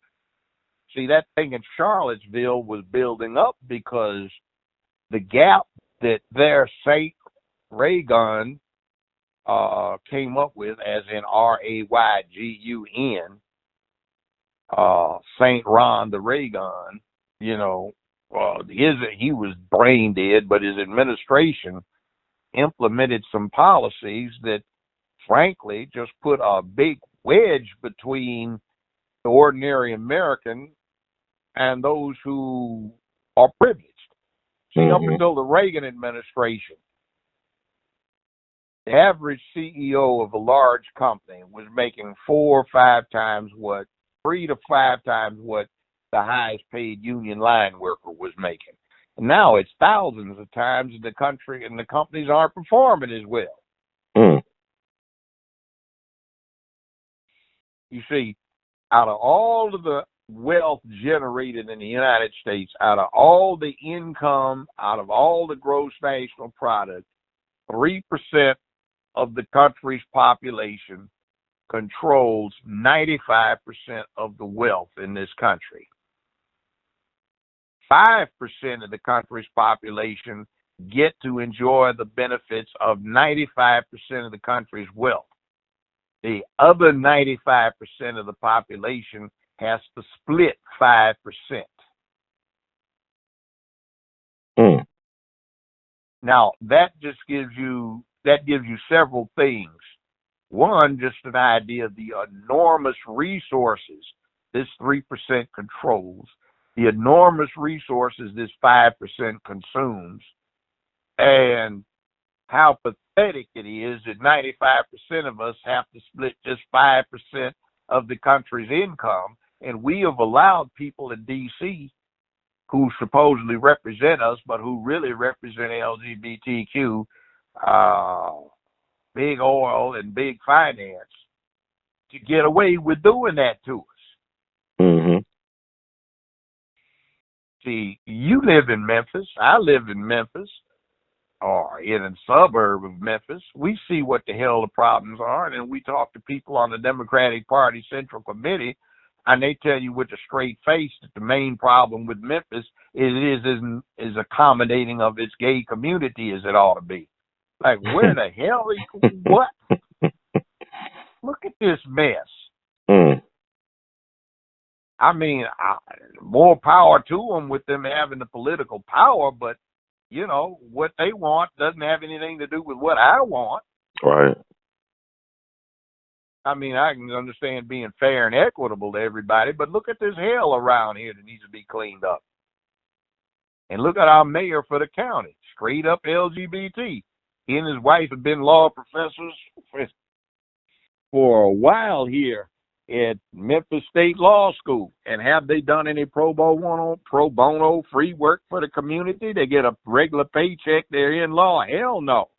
See, that thing in Charlottesville was building up because the gap that their St. Raygun came up with, as in Raygun, St. Ron the Raygun, you know, he was brain dead, but his administration implemented some policies that, frankly, just put a big wedge between the ordinary American and those who are privileged. See, up until the Reagan administration, the average CEO of a large company was making 4 or 5 times what, 3 to 5 times what the highest paid union line worker was making. And now it's thousands of times in the country, and the companies aren't performing as well. You see, out of all of the wealth generated in the United States, out of all the income, out of all the gross national product, 3% of the country's population controls 95% of the wealth in this country. 5% of the country's population get to enjoy the benefits of 95% of the country's wealth. The other 95% of the population has to split 5%. Now, that gives you several things. One, just an idea of the enormous resources this 3% controls, the enormous resources this 5% consumes, and how pathetic it is that 95% of us have to split just 5% of the country's income, and we have allowed people in D.C. who supposedly represent us, but who really represent LGBTQ, big oil and big finance, to get away with doing that to us. See, you live in Memphis. I live in Memphis, or in a suburb of Memphis. We see what the hell the problems are, and then we talk to people on the Democratic Party Central Committee, and they tell you with a straight face that the main problem with Memphis isn't as accommodating of its gay community as it ought to be. Like, where the hell what? Look at this mess. I mean, more power to them with them having the political power, but, you know, what they want doesn't have anything to do with what I want. Right. I mean, I can understand being fair and equitable to everybody, but look at this hell around here that needs to be cleaned up. And look at our mayor for the county, straight up LGBT. He and his wife have been law professors for a while here at Memphis State Law School. And have they done any pro bono free work for the community? They get a regular paycheck, they're in law? Hell no.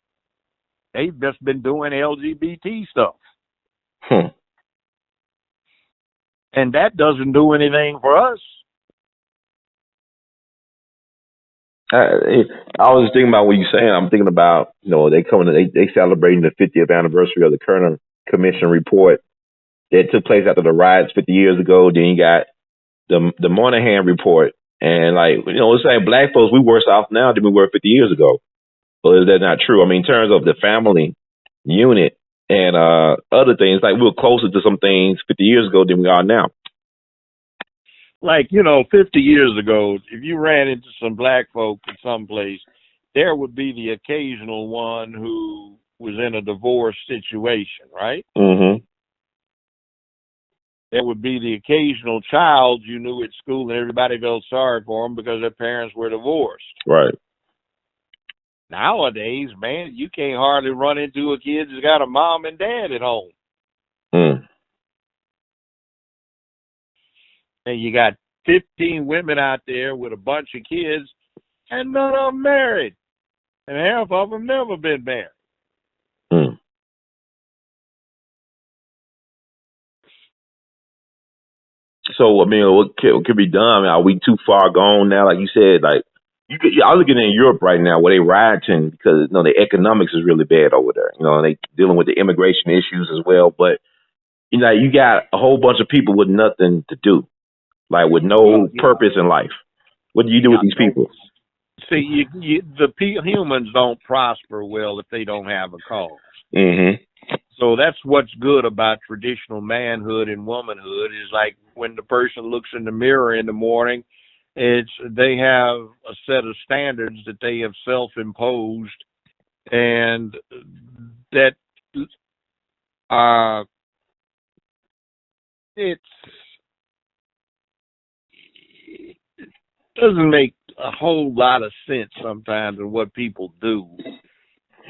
They've just been doing LGBT stuff. And that doesn't do anything for us. I was thinking about what you're saying. I'm thinking about, you know, they celebrating the 50th anniversary of the Kerner Commission report that took place after the riots 50 years ago. Then you got the Moynihan report, and like, you know, it's like black folks, we worse off now than we were 50 years ago. But is that not true? I mean, in terms of the family unit and other things, like we were closer to some things 50 years ago than we are now. Like, you know, 50 years ago, if you ran into some black folk in some place, there would be the occasional one who was in a divorce situation, right? Mm-hmm. There would be the occasional child you knew at school and everybody felt sorry for them because their parents were divorced. Right. Nowadays, man, you can't hardly run into a kid that's got a mom and dad at home. Mm. And you got 15 women out there with a bunch of kids, and none of them married. And half of them never been married. Mm. So, I mean, what could be done? I mean, are we too far gone now? Like you said, like I look at it in Europe right now where they rioting because the economics is really bad over there. And they dealing with the immigration issues as well. But you got a whole bunch of people with nothing to do, like with no purpose in life. What do you do with these people? See, humans don't prosper well if they don't have a cause. Mm-hmm. So that's what's good about traditional manhood and womanhood is like when the person looks in the mirror in the morning, they have a set of standards that they have self-imposed, and that it doesn't make a whole lot of sense sometimes in what people do.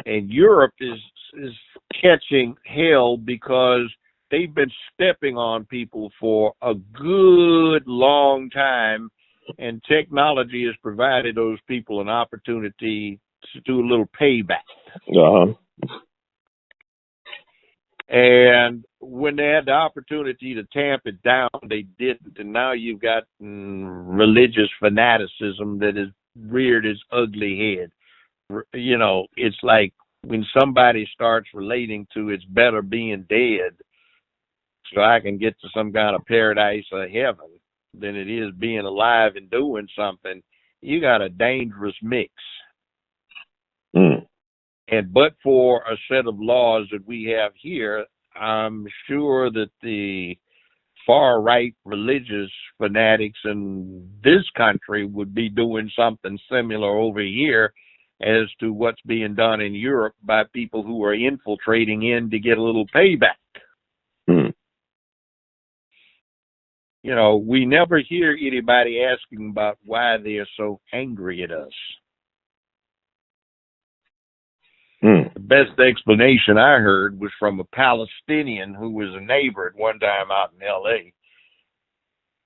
And Europe is catching hell because they've been stepping on people for a good long time, and technology has provided those people an opportunity to do a little payback. Uh-huh. And when they had the opportunity to tamp it down, they didn't. And now you've got religious fanaticism that has reared its ugly head. It's like when somebody starts relating to it's better being dead so I can get to some kind of paradise or heaven than it is being alive and doing something, you got a dangerous mix. Mm. But for a set of laws that we have here, I'm sure that the far-right religious fanatics in this country would be doing something similar over here as to what's being done in Europe by people who are infiltrating in to get a little payback. Mm. We never hear anybody asking about why they're so angry at us. Mm. The best explanation I heard was from a Palestinian who was a neighbor at one time out in L.A.,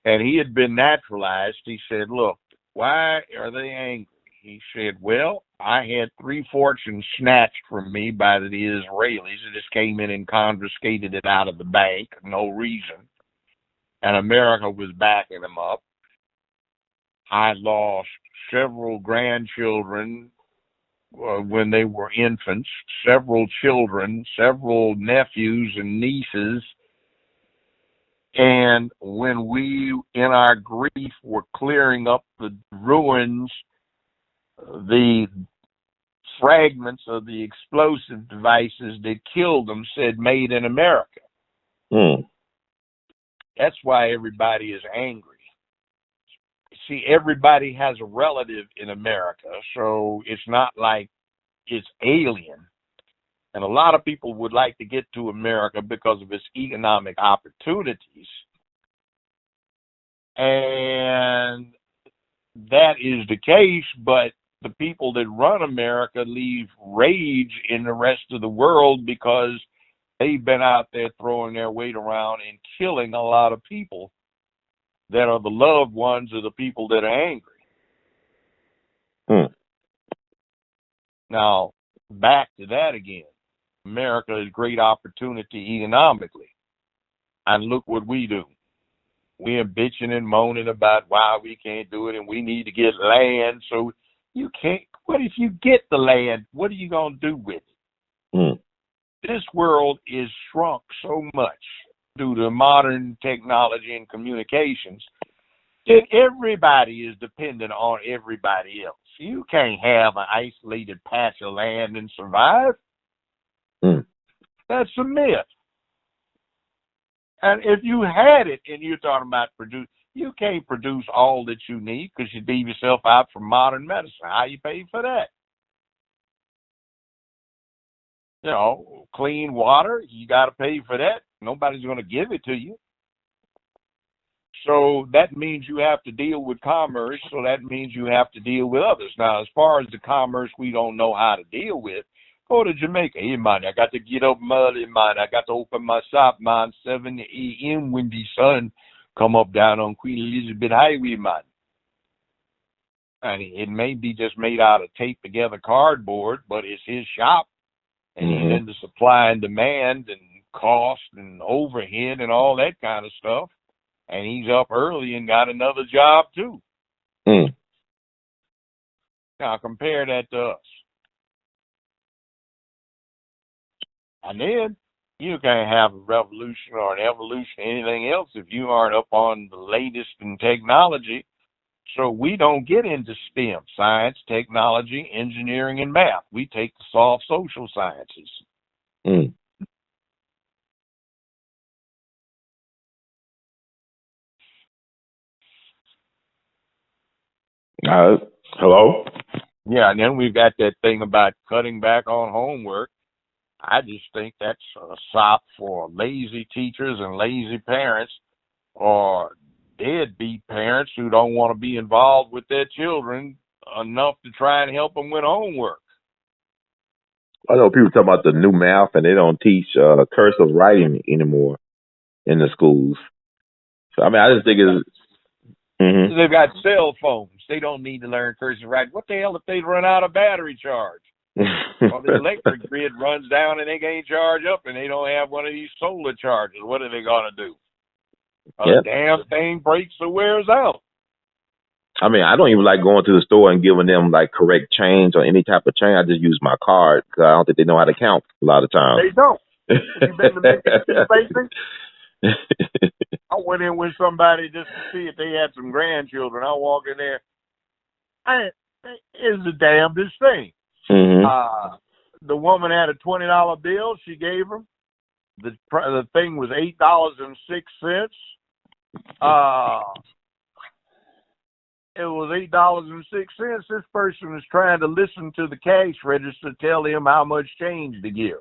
and he had been naturalized. He said, look, why are they angry? He said, well, I had 3 fortunes snatched from me by the Israelis that just came in and confiscated it out of the bank, no reason. And America was backing them up. I lost several grandchildren when they were infants, several children, several nephews and nieces. And when we, in our grief, were clearing up the ruins, the fragments of the explosive devices that killed them said made in America. Mm. That's why everybody is angry. See, everybody has a relative in America, so it's not like it's alien. And a lot of people would like to get to America because of its economic opportunities. And that is the case, but the people that run America leave rage in the rest of the world because they've been out there throwing their weight around and killing a lot of people that are the loved ones of the people that are angry. Mm. Now, back to that again. America is a great opportunity economically. And look what we do. We're bitching and moaning about why we can't do it and we need to get land. So you can't. What if you get the land? What are you going to do with it? Mm. This world is shrunk so much due to modern technology and communications that everybody is dependent on everybody else. You can't have an isolated patch of land and survive. Mm. That's a myth. And if you had it and you're talking about produce, you can't produce all that you need because you leave yourself out for modern medicine. How you pay for that? Clean water, you got to pay for that. Nobody's going to give it to you. So that means you have to deal with commerce. So that means you have to deal with others. Now, as far as the commerce we don't know how to deal with, go to Jamaica. Hey, man, I got to get up early, man. I got to open my shop, man, 7 a.m. when the sun come up down on Queen Elizabeth Highway, man. And it may be just made out of taped together cardboard, but it's his shop. And he's into supply and demand and cost and overhead and all that kind of stuff. And he's up early and got another job too. Now compare that to us. And then you can't have a revolution or an evolution or anything else if you aren't up on the latest in technology. So we don't get into STEM, science, technology, engineering, and math. We take the soft social sciences. Hello? Yeah, and then we've got that thing about cutting back on homework. I just think that's a sop for lazy teachers and lazy parents or deadbeat parents who don't want to be involved with their children enough to try and help them with homework. I know people talk about the new math and they don't teach cursive writing anymore in the schools. So, I mean, I just think it's... They've got cell phones. They don't need to learn cursive writing. What the hell if they run out of battery charge? Or the electric grid runs down and they can't charge up and they don't have one of these solar chargers. What are they going to do? The damn thing breaks or wears out. I mean, I don't even like going to the store and giving them like correct change or any type of change. I just use my card because I don't think they know how to count a lot of times. They don't. You been to Memphis, basically? I went in with somebody just to see if they had some grandchildren. I walk in there. It's the damnedest thing. The woman had a $20 bill. She gave him. The thing was $8.06. It was $8.06. This person was trying to listen to the cash register tell him how much change to give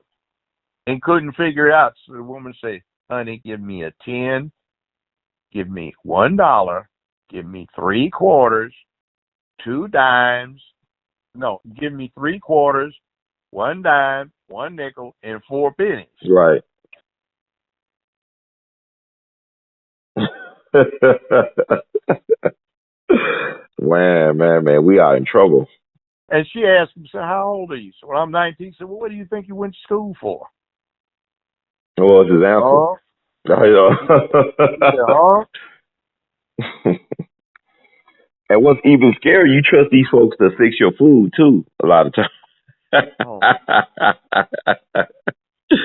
and couldn't figure it out. So the woman said, honey, give me a 10, give me $1, give me 3 quarters, 2 dimes. No, give me 3 quarters, 1 dime, 1 nickel, and 4 pennies. Right. Man, we are in trouble. And she asked him, so how old are you? So well, I'm 19. She said, well, what do you think you went to school for? What was his answer? And what's even scary, you trust these folks to fix your food too, a lot of times.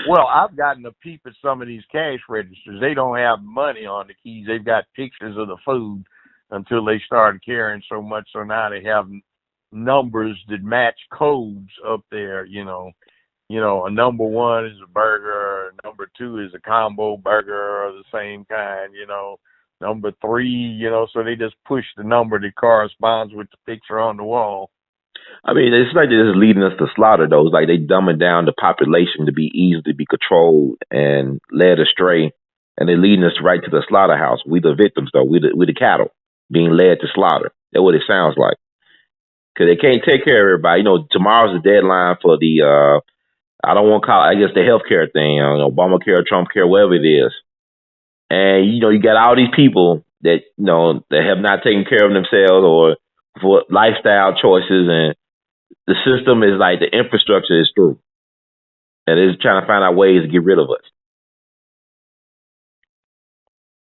Well, I've gotten a peep at some of these cash registers. They don't have money on the keys. They've got pictures of the food until they started carrying so much. So now they have numbers that match codes up there. You know, a number 1 is a burger, number 2 is a combo burger or the same kind, number 3, so they just push the number that corresponds with the picture on the wall. I mean, it's like they're just leading us to slaughter, though. It's like they dumbing down the population to be easy to be controlled and led astray, and they're leading us right to the slaughterhouse. We the victims, though. We the cattle being led to slaughter. That's what it sounds like. Because they can't take care of everybody. Tomorrow's the deadline for the, I don't want to call it, I guess, the healthcare thing, Obamacare, Trumpcare, whatever it is. And, you got all these people that, that have not taken care of themselves or for lifestyle choices, and the system is like the infrastructure is through. And it's trying to find out ways to get rid of us.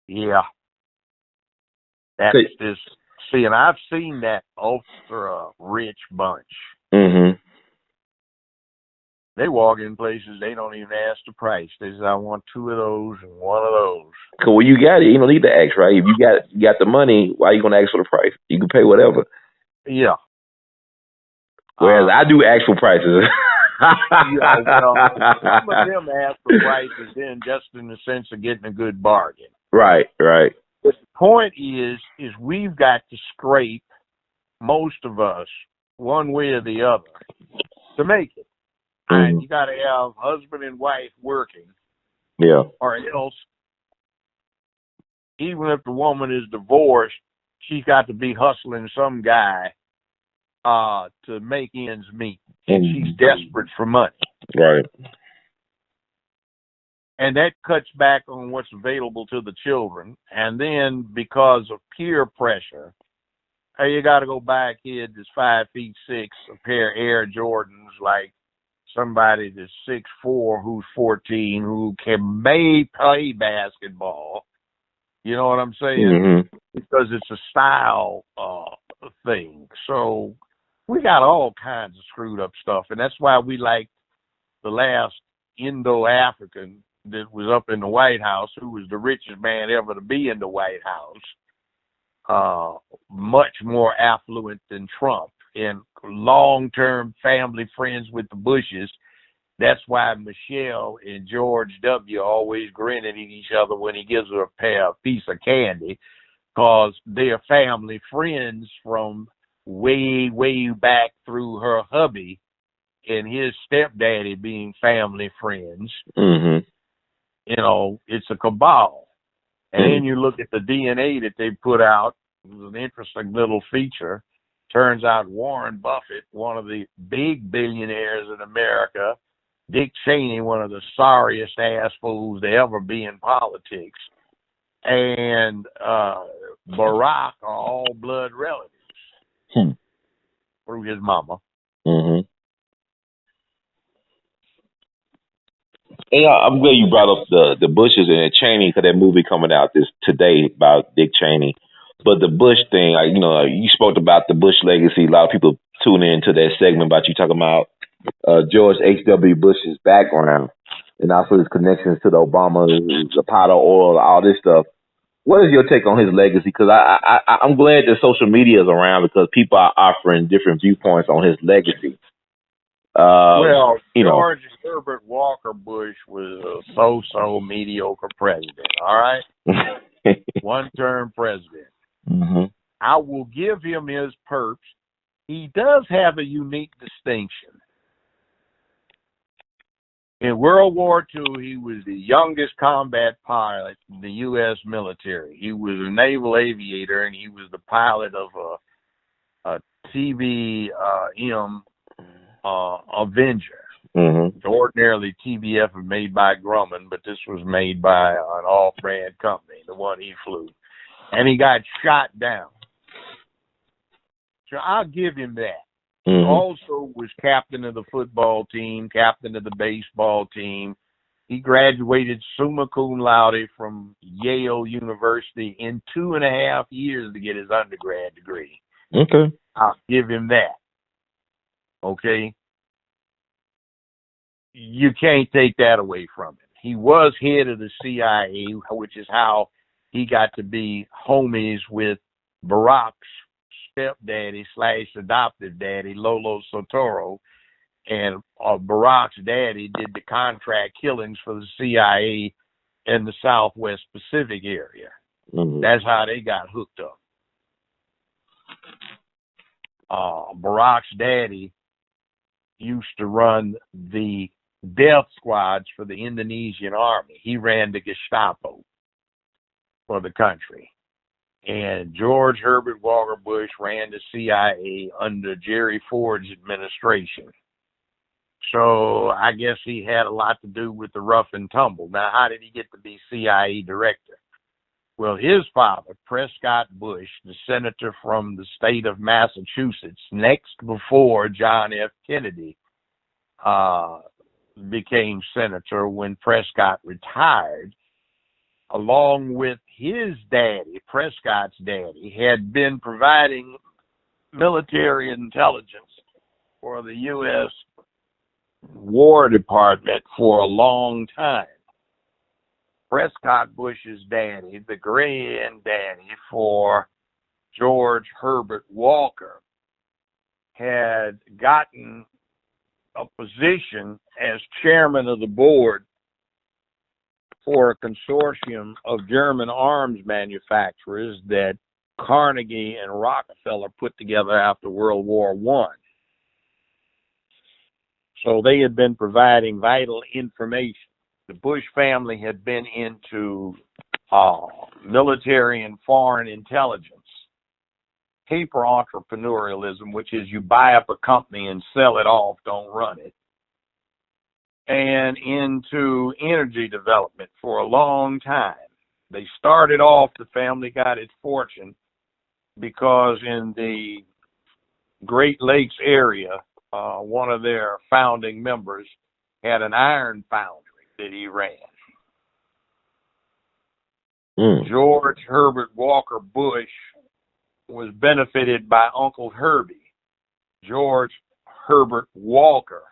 Yeah. That's just, see, and I've seen that ultra rich bunch. They walk in places, they don't even ask the price. They say, I want 2 of those and 1 of those. Because when you got it, you don't need to ask, right? If you got the money, why are you going to ask for the price? You can pay whatever. Yeah. Whereas I do actual prices. Yeah, well, some of them ask for prices then just in the sense of getting a good bargain. Right. But the point is we've got to scrape, most of us, one way or the other, to make it. And you got to have husband and wife working. Yeah. Or else, even if the woman is divorced, she's got to be hustling some guy to make ends meet. And she's desperate for money. Right. And that cuts back on what's available to the children. And then because of peer pressure, hey, you got to go buy a kid that's 5'6", a pair of Air Jordans, like somebody that's 6'4", who's 14, who may play basketball. You know what I'm saying? Because it's a style thing. So we got all kinds of screwed up stuff. And that's why we like the last Indo-African that was up in the White House, who was the richest man ever to be in the White House, much more affluent than Trump, and long-term family friends with the Bushes. That's why Michelle and George W. always grinning at each other when he gives her a piece of candy, because they're family friends from way, way back through her hubby and his stepdaddy being family friends. You know, it's a cabal. And then you look at the DNA that they put out. It was an interesting little feature. Turns out Warren Buffett, one of the big billionaires in America, Dick Cheney, one of the sorriest ass fools to ever be in politics, and Barack are all blood relatives through his mama. Hey, I'm glad you brought up the Bushes and Cheney, because that movie coming out today about Dick Cheney. But the Bush thing, like, you know, you spoke about the Bush legacy. A lot of people tune into that segment about you talking about George H.W. Bush's background and also his connections to the Obamas, the Apollo oil, all this stuff. What is your take on his legacy? Because I'm glad that social media is around, because people are offering different viewpoints on his legacy. Well, George you know. Herbert Walker Bush was a so-so mediocre president, all right? One-term president. I will give him his perps. He does have a unique distinction. In World War II, he was the youngest combat pilot in the U.S. military. He was a naval aviator, and he was the pilot of a TBM Avenger. Ordinarily, TBF was made by Grumman, but this was made by an off-brand company, the one he flew. And he got shot down. So I'll give him that. Also was captain of the football team, captain of the baseball team. He graduated summa cum laude from Yale University in 2.5 years to get his undergrad degree. Okay. I'll give him that. Okay? You can't take that away from him. He was head of the CIA, which is how he got to be homies with Barack's stepdaddy / adoptive daddy, Lolo Sotoro. And Barack's daddy did the contract killings for the CIA in the Southwest Pacific area. That's how they got hooked up. Barack's daddy used to run the death squads for the Indonesian army. He ran the Gestapo for the country. And George Herbert Walker Bush ran the CIA under Jerry Ford's administration. So I guess he had a lot to do with the rough and tumble. Now, how did he get to be CIA director? Well, his father, Prescott Bush, the senator from the state of Massachusetts, next before John F. Kennedy became senator when Prescott retired, along with his daddy, Prescott's daddy, had been providing military intelligence for the U.S. War Department for a long time. Prescott Bush's daddy, the granddaddy for George Herbert Walker, had gotten a position as chairman of the board for a consortium of German arms manufacturers that Carnegie and Rockefeller put together after World War I. So they had been providing vital information. The Bush family had been into military and foreign intelligence, paper entrepreneurialism, which is you buy up a company and sell it off, don't run it, and into energy development for a long time. They started off, the family got its fortune because in the Great Lakes area, one of their founding members had an iron foundry that he ran. George Herbert Walker Bush was benefited by Uncle Herbie, George Herbert Walker,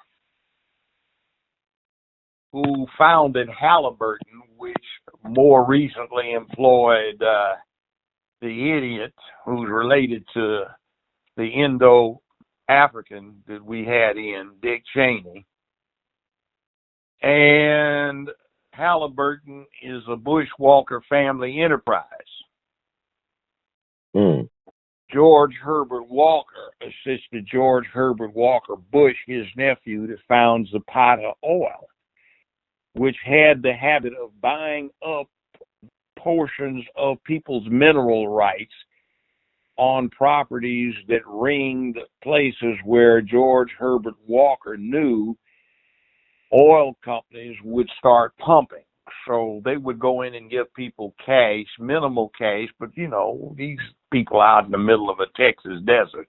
who founded Halliburton, which more recently employed the idiot who's related to the Indo-African that we had in, Dick Cheney. And Halliburton is a Bush-Walker family enterprise. George Herbert Walker assisted George Herbert Walker Bush, his nephew, to found Zapata Oil, which had the habit of buying up portions of people's mineral rights on properties that ringed places where George Herbert Walker knew oil companies would start pumping. So they would go in and give people cash, minimal cash, but you know, these people out in the middle of a Texas desert,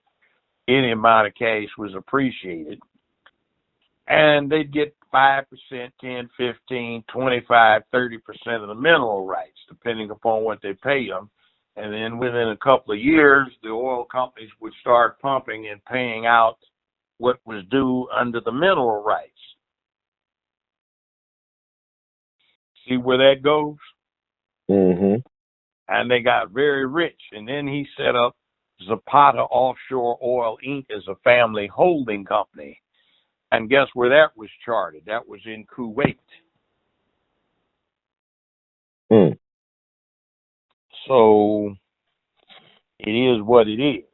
any amount of cash was appreciated. And they'd get 5%, 10, 15, 25, 30% of the mineral rights, depending upon what they pay them. And then within a couple of years, the oil companies would start pumping and paying out what was due under the mineral rights. See where that goes? And they got very rich. And then he set up Zapata Offshore Oil, Inc. as a family holding company. And guess where that was chartered? That was in Kuwait. So it is what it is.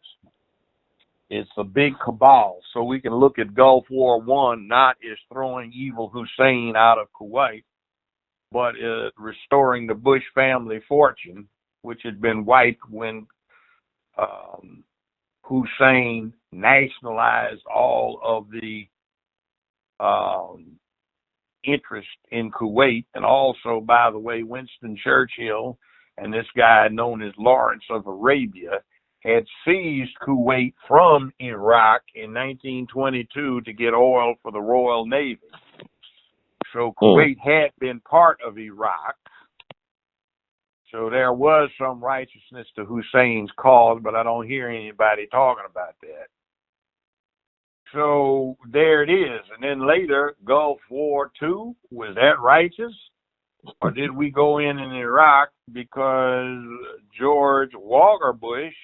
It's a big cabal. So we can look at Gulf War I not as throwing evil Hussein out of Kuwait, but restoring the Bush family fortune, which had been wiped when Hussein nationalized all of the interest in Kuwait. And also, by the way, Winston Churchill and this guy known as Lawrence of Arabia had seized Kuwait from Iraq in 1922 to get oil for the Royal Navy. So Kuwait had been part of Iraq. So there was some righteousness to Hussein's cause, but I don't hear anybody talking about that. So there it is. And then later, Gulf War II, was that righteous? Or did we go in Iraq because George Walker Bush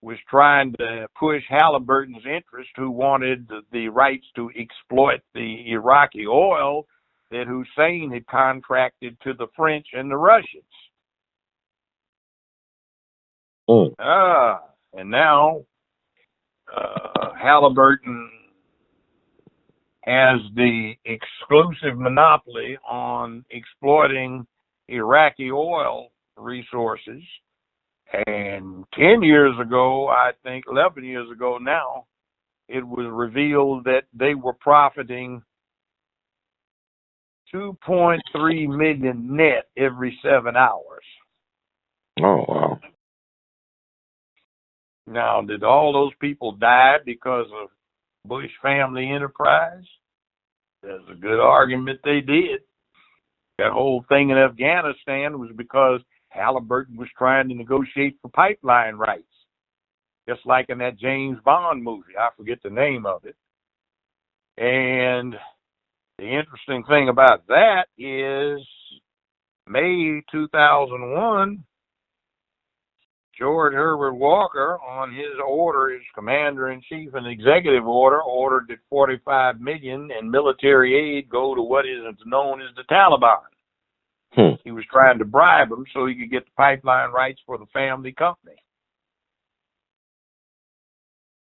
was trying to push Halliburton's interest, who wanted the rights to exploit the Iraqi oil that Hussein had contracted to the French and the Russians? And now Halliburton has the exclusive monopoly on exploiting Iraqi oil resources. And 10 years ago, I think 11 years ago now, it was revealed that they were profiting $2.3 million net every 7 hours. Oh, wow. Now, did all those people die because of Bush family enterprise? There's a good argument they did. That whole thing in Afghanistan was because Halliburton was trying to negotiate for pipeline rights, just like in that James Bond movie. I forget the name of it. And the interesting thing about that is May 2001, George Herbert Walker, on his order, his commander-in-chief and executive order, ordered that $45 million in military aid go to what is known as the Taliban. He was trying to bribe them so he could get the pipeline rights for the family company.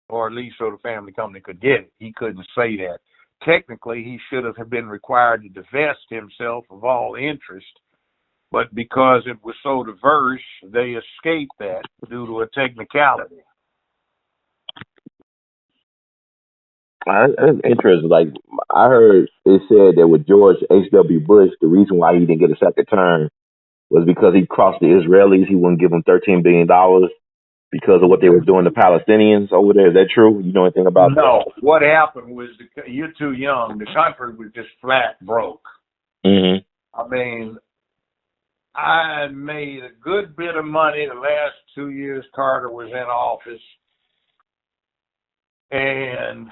Or at least so the family company could get it. He couldn't say that technically he should have been required to divest himself of all interest, but because it was so diverse, they escaped that due to a technicality. That's interesting. Like I heard it said that with George H.W. Bush, the reason why he didn't get a second term was because he crossed the Israelis. He wouldn't give them $13 billion because of what they were doing to Palestinians over there. Is that true? You know anything about that? No, what happened was you're too young. The country was just flat broke. Mm-hmm. I mean, I made a good bit of money the last 2 years Carter was in office, and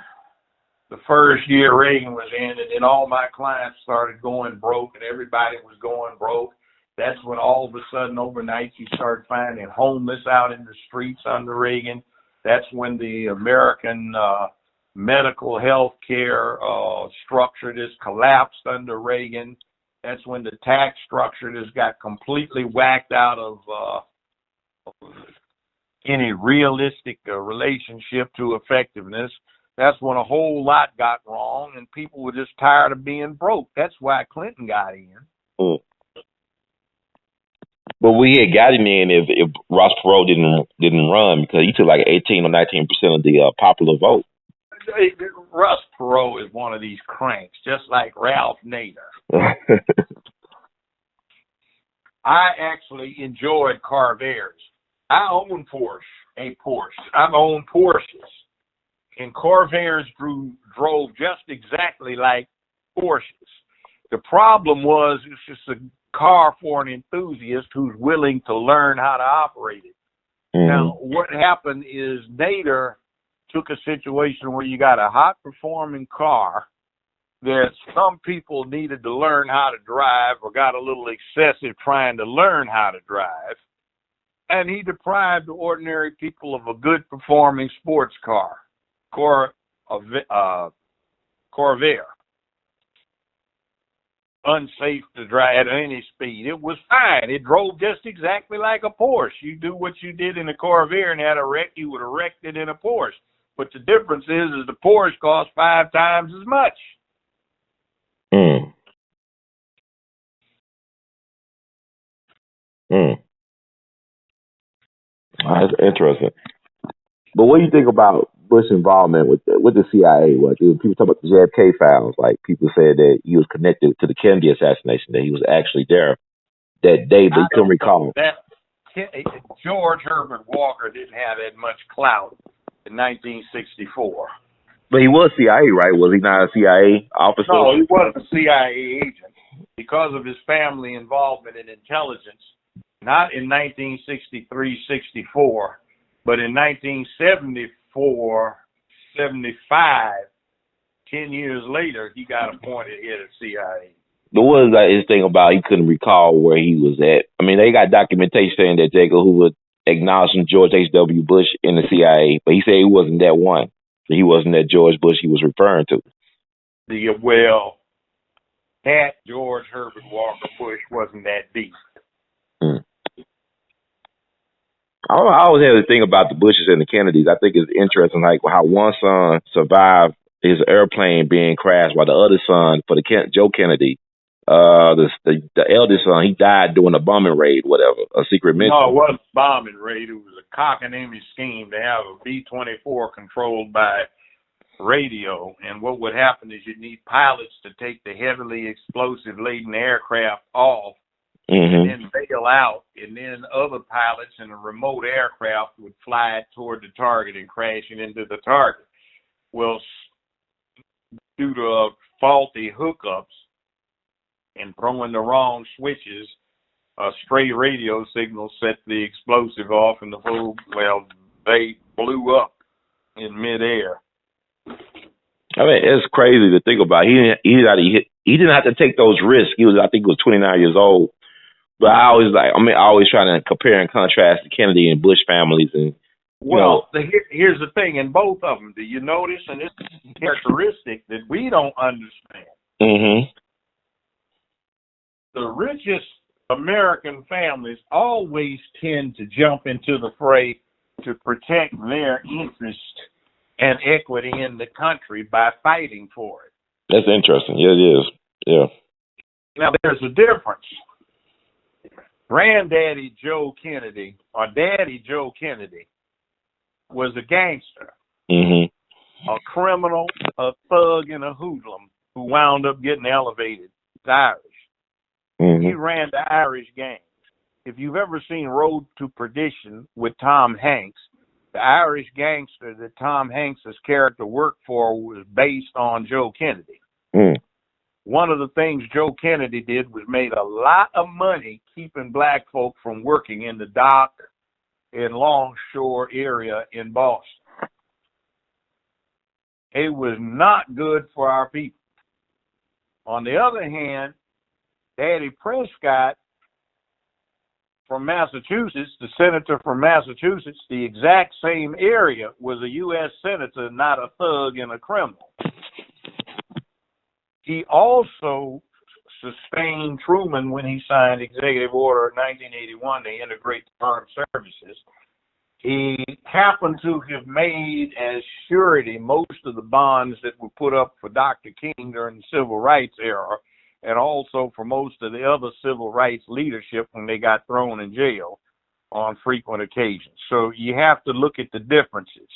the first year Reagan was in, and then all my clients started going broke, and everybody was going broke. That's when all of a sudden, overnight, you start finding homeless out in the streets under Reagan. That's when the American medical health care structure just collapsed under Reagan. That's when the tax structure just got completely whacked out of any realistic relationship to effectiveness. That's when a whole lot got wrong, and people were just tired of being broke. That's why Clinton got in. Mm. But we had got him in if Ross Perot didn't run, because he took like 18 or 19% of the popular vote. Russ Perot is one of these cranks, just like Ralph Nader. I actually enjoyed Corvairs. I own a Porsche. I've owned Porsches. And Corvairs drove just exactly like Porsches. The problem was it's just a car for an enthusiast who's willing to learn how to operate it. Mm-hmm. Now, what happened is Nader took a situation where you got a hot-performing car that some people needed to learn how to drive or got a little excessive trying to learn how to drive, and he deprived the ordinary people of a good-performing sports car, Corvair. Unsafe to drive at any speed. It was fine. It drove just exactly like a Porsche. You do what you did in a Corvair and had a wreck, you would have wrecked it in a Porsche. But the difference is the Porsche costs 5 times as much. Mm. Mm. That's interesting. But what do you think about Bush's involvement with the CIA? Like people talk about the JFK files. Like people said that he was connected to the Kennedy assassination, that he was actually there that day, but he couldn't recall. George Herbert Walker didn't have that much clout in 1964. But he was CIA, right? Was he not a CIA officer? No, he wasn't a CIA agent because of his family involvement in intelligence. Not in 1963-64, but in 1974, 75, 10 years later, he got appointed head of CIA. But what was his thing about he couldn't recall where he was at? I mean, they got documentation saying that Jacob Hoover acknowledged George H.W. Bush in the CIA, but he said he wasn't that one. He wasn't that George Bush he was referring to. That George Herbert Walker Bush wasn't that deep. Hmm. I always have the thing about the Bushes and the Kennedys. I think it's interesting, like how one son survived his airplane being crashed, while the other son, for Joe Kennedy, the eldest son, he died during a bombing raid, whatever, a secret mission. No, it wasn't a bombing raid. It was a cockamamie scheme to have a B-24 controlled by radio. And what would happen is you'd need pilots to take the heavily explosive-laden aircraft off, and then bail out, and then other pilots in a remote aircraft would fly it toward the target and crash it into the target. Well, due to faulty hookups and throwing the wrong switches, a stray radio signal set the explosive off, and they blew up in midair. I mean, it's crazy to think about. He didn't have to take those risks. I think he was 29 years old. But I always try to compare and contrast the Kennedy and Bush families. And here's the thing: in both of them, do you notice? And it's a characteristic that we don't understand. Mm-hmm. The richest American families always tend to jump into the fray to protect their interest and equity in the country by fighting for it. That's interesting. Yeah, it is. Yeah. Now, there's a difference. Granddaddy Joe Kennedy, or Daddy Joe Kennedy, was a gangster, a criminal, a thug, and a hoodlum who wound up getting elevated. He's Irish. He ran the Irish gangs. If you've ever seen Road to Perdition with Tom Hanks, the Irish gangster that Tom Hanks' character worked for was based on Joe Kennedy. One of the things Joe Kennedy did was made a lot of money keeping black folk from working in the dock and longshore area in Boston. It was not good for our people. On the other hand, Daddy Prescott from Massachusetts, the senator from Massachusetts, the exact same area, was a U.S. senator, not a thug and a criminal. He also sustained Truman when he signed Executive Order 1981 to integrate the armed services. He happened to have made as surety most of the bonds that were put up for Dr. King during the Civil Rights era, and also for most of the other civil rights leadership when they got thrown in jail on frequent occasions. So you have to look at the differences.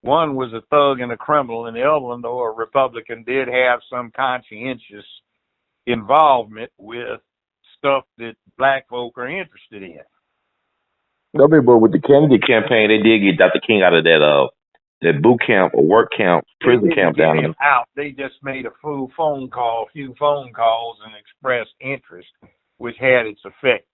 One was a thug and a criminal, and the other one, though a Republican, did have some conscientious involvement with stuff that black folk are interested in. I mean, but with the Kennedy campaign, they did get Dr. King out of that boot camp or work camp, prison camp down there. Out. They just made a few phone calls and expressed interest, which had its effect.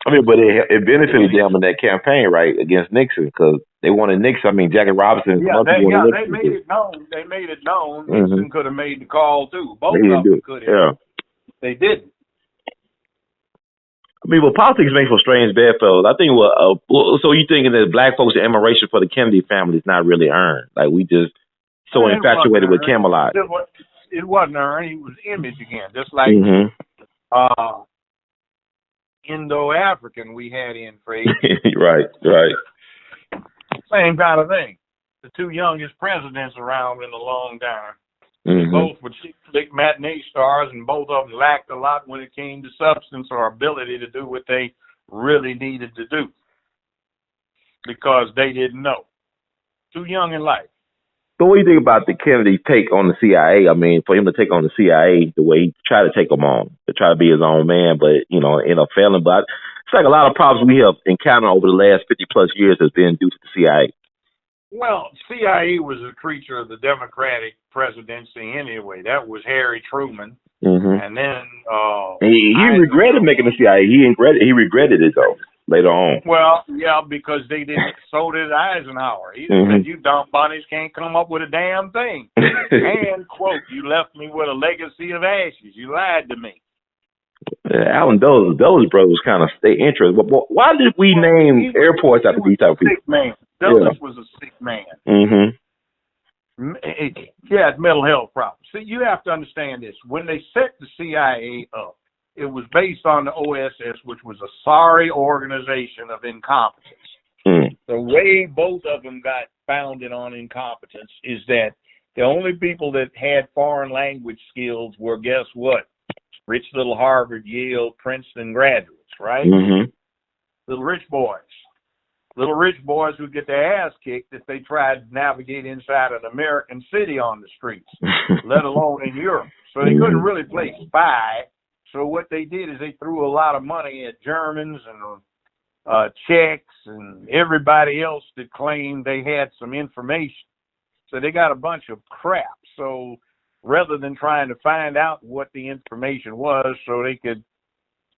I mean, but it benefited them in that campaign, right, against Nixon, because they wanted Nixon. I mean, Jackie Robinson. They made it known. They made it known. Nixon could have made the call too. Both of them could have. Yeah. They didn't. I mean, well, politics makes for strange bedfellows. I think, so you thinking that black folks' admiration for the Kennedy family is not really earned? Like, we just so infatuated with Camelot. It wasn't earned. He was image again, just like Indo-African we had in phrase. Right. Same kind of thing. The two youngest presidents around in a long time. Both were chick matinee stars, and both of them lacked a lot when it came to substance or ability to do what they really needed to do because they didn't know. Too young in life. So what do you think about the Kennedy take on the CIA? I mean, for him to take on the CIA the way he tried to take them on, to try to be his own man, but, end up failing. But it's like a lot of problems we have encountered over the last 50-plus years has been due to the CIA. Well, CIA was a creature of the Democratic presidency anyway. That was Harry Truman. And then... he regretted making the CIA. He regretted it, though, later on. Well, yeah, because they didn't. So did Eisenhower. He said, you dumb bunnies can't come up with a damn thing. And, quote, you left me with a legacy of ashes. You lied to me. Alan Dulles brothers kind of stay interested. Why did we name airports after these type of people? Sick man. Dulles was a sick man. He had mental health problems. See, you have to understand this. When they set the CIA up, it was based on the OSS, which was a sorry organization of incompetence. The way both of them got founded on incompetence is that the only people that had foreign language skills were, guess what? Rich little Harvard, Yale, Princeton graduates, right? Little rich boys. Little rich boys who get their ass kicked if they tried to navigate inside an American city on the streets, let alone in Europe. So they couldn't really play spy. So what they did is they threw a lot of money at Germans and Czechs and everybody else that claimed they had some information. So they got a bunch of crap. So rather than trying to find out what the information was so they could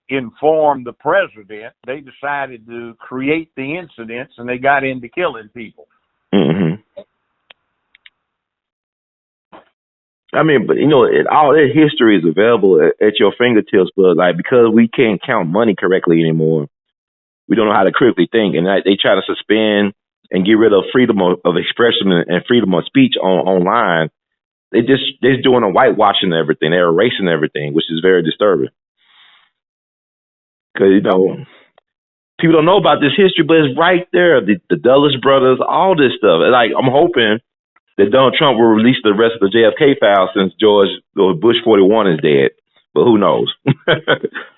inform the president, they decided to create the incidents, and they got into killing people. I mean, but all that history is available at your fingertips, but because we can't count money correctly anymore, we don't know how to critically think, and they try to suspend and get rid of freedom of expression and freedom of speech online. They're doing a whitewashing of everything. They're erasing everything, which is very disturbing. Because, people don't know about this history, but it's right there. The Dulles brothers, all this stuff. I'm hoping that Donald Trump will release the rest of the JFK files since Bush 41 is dead. But who knows?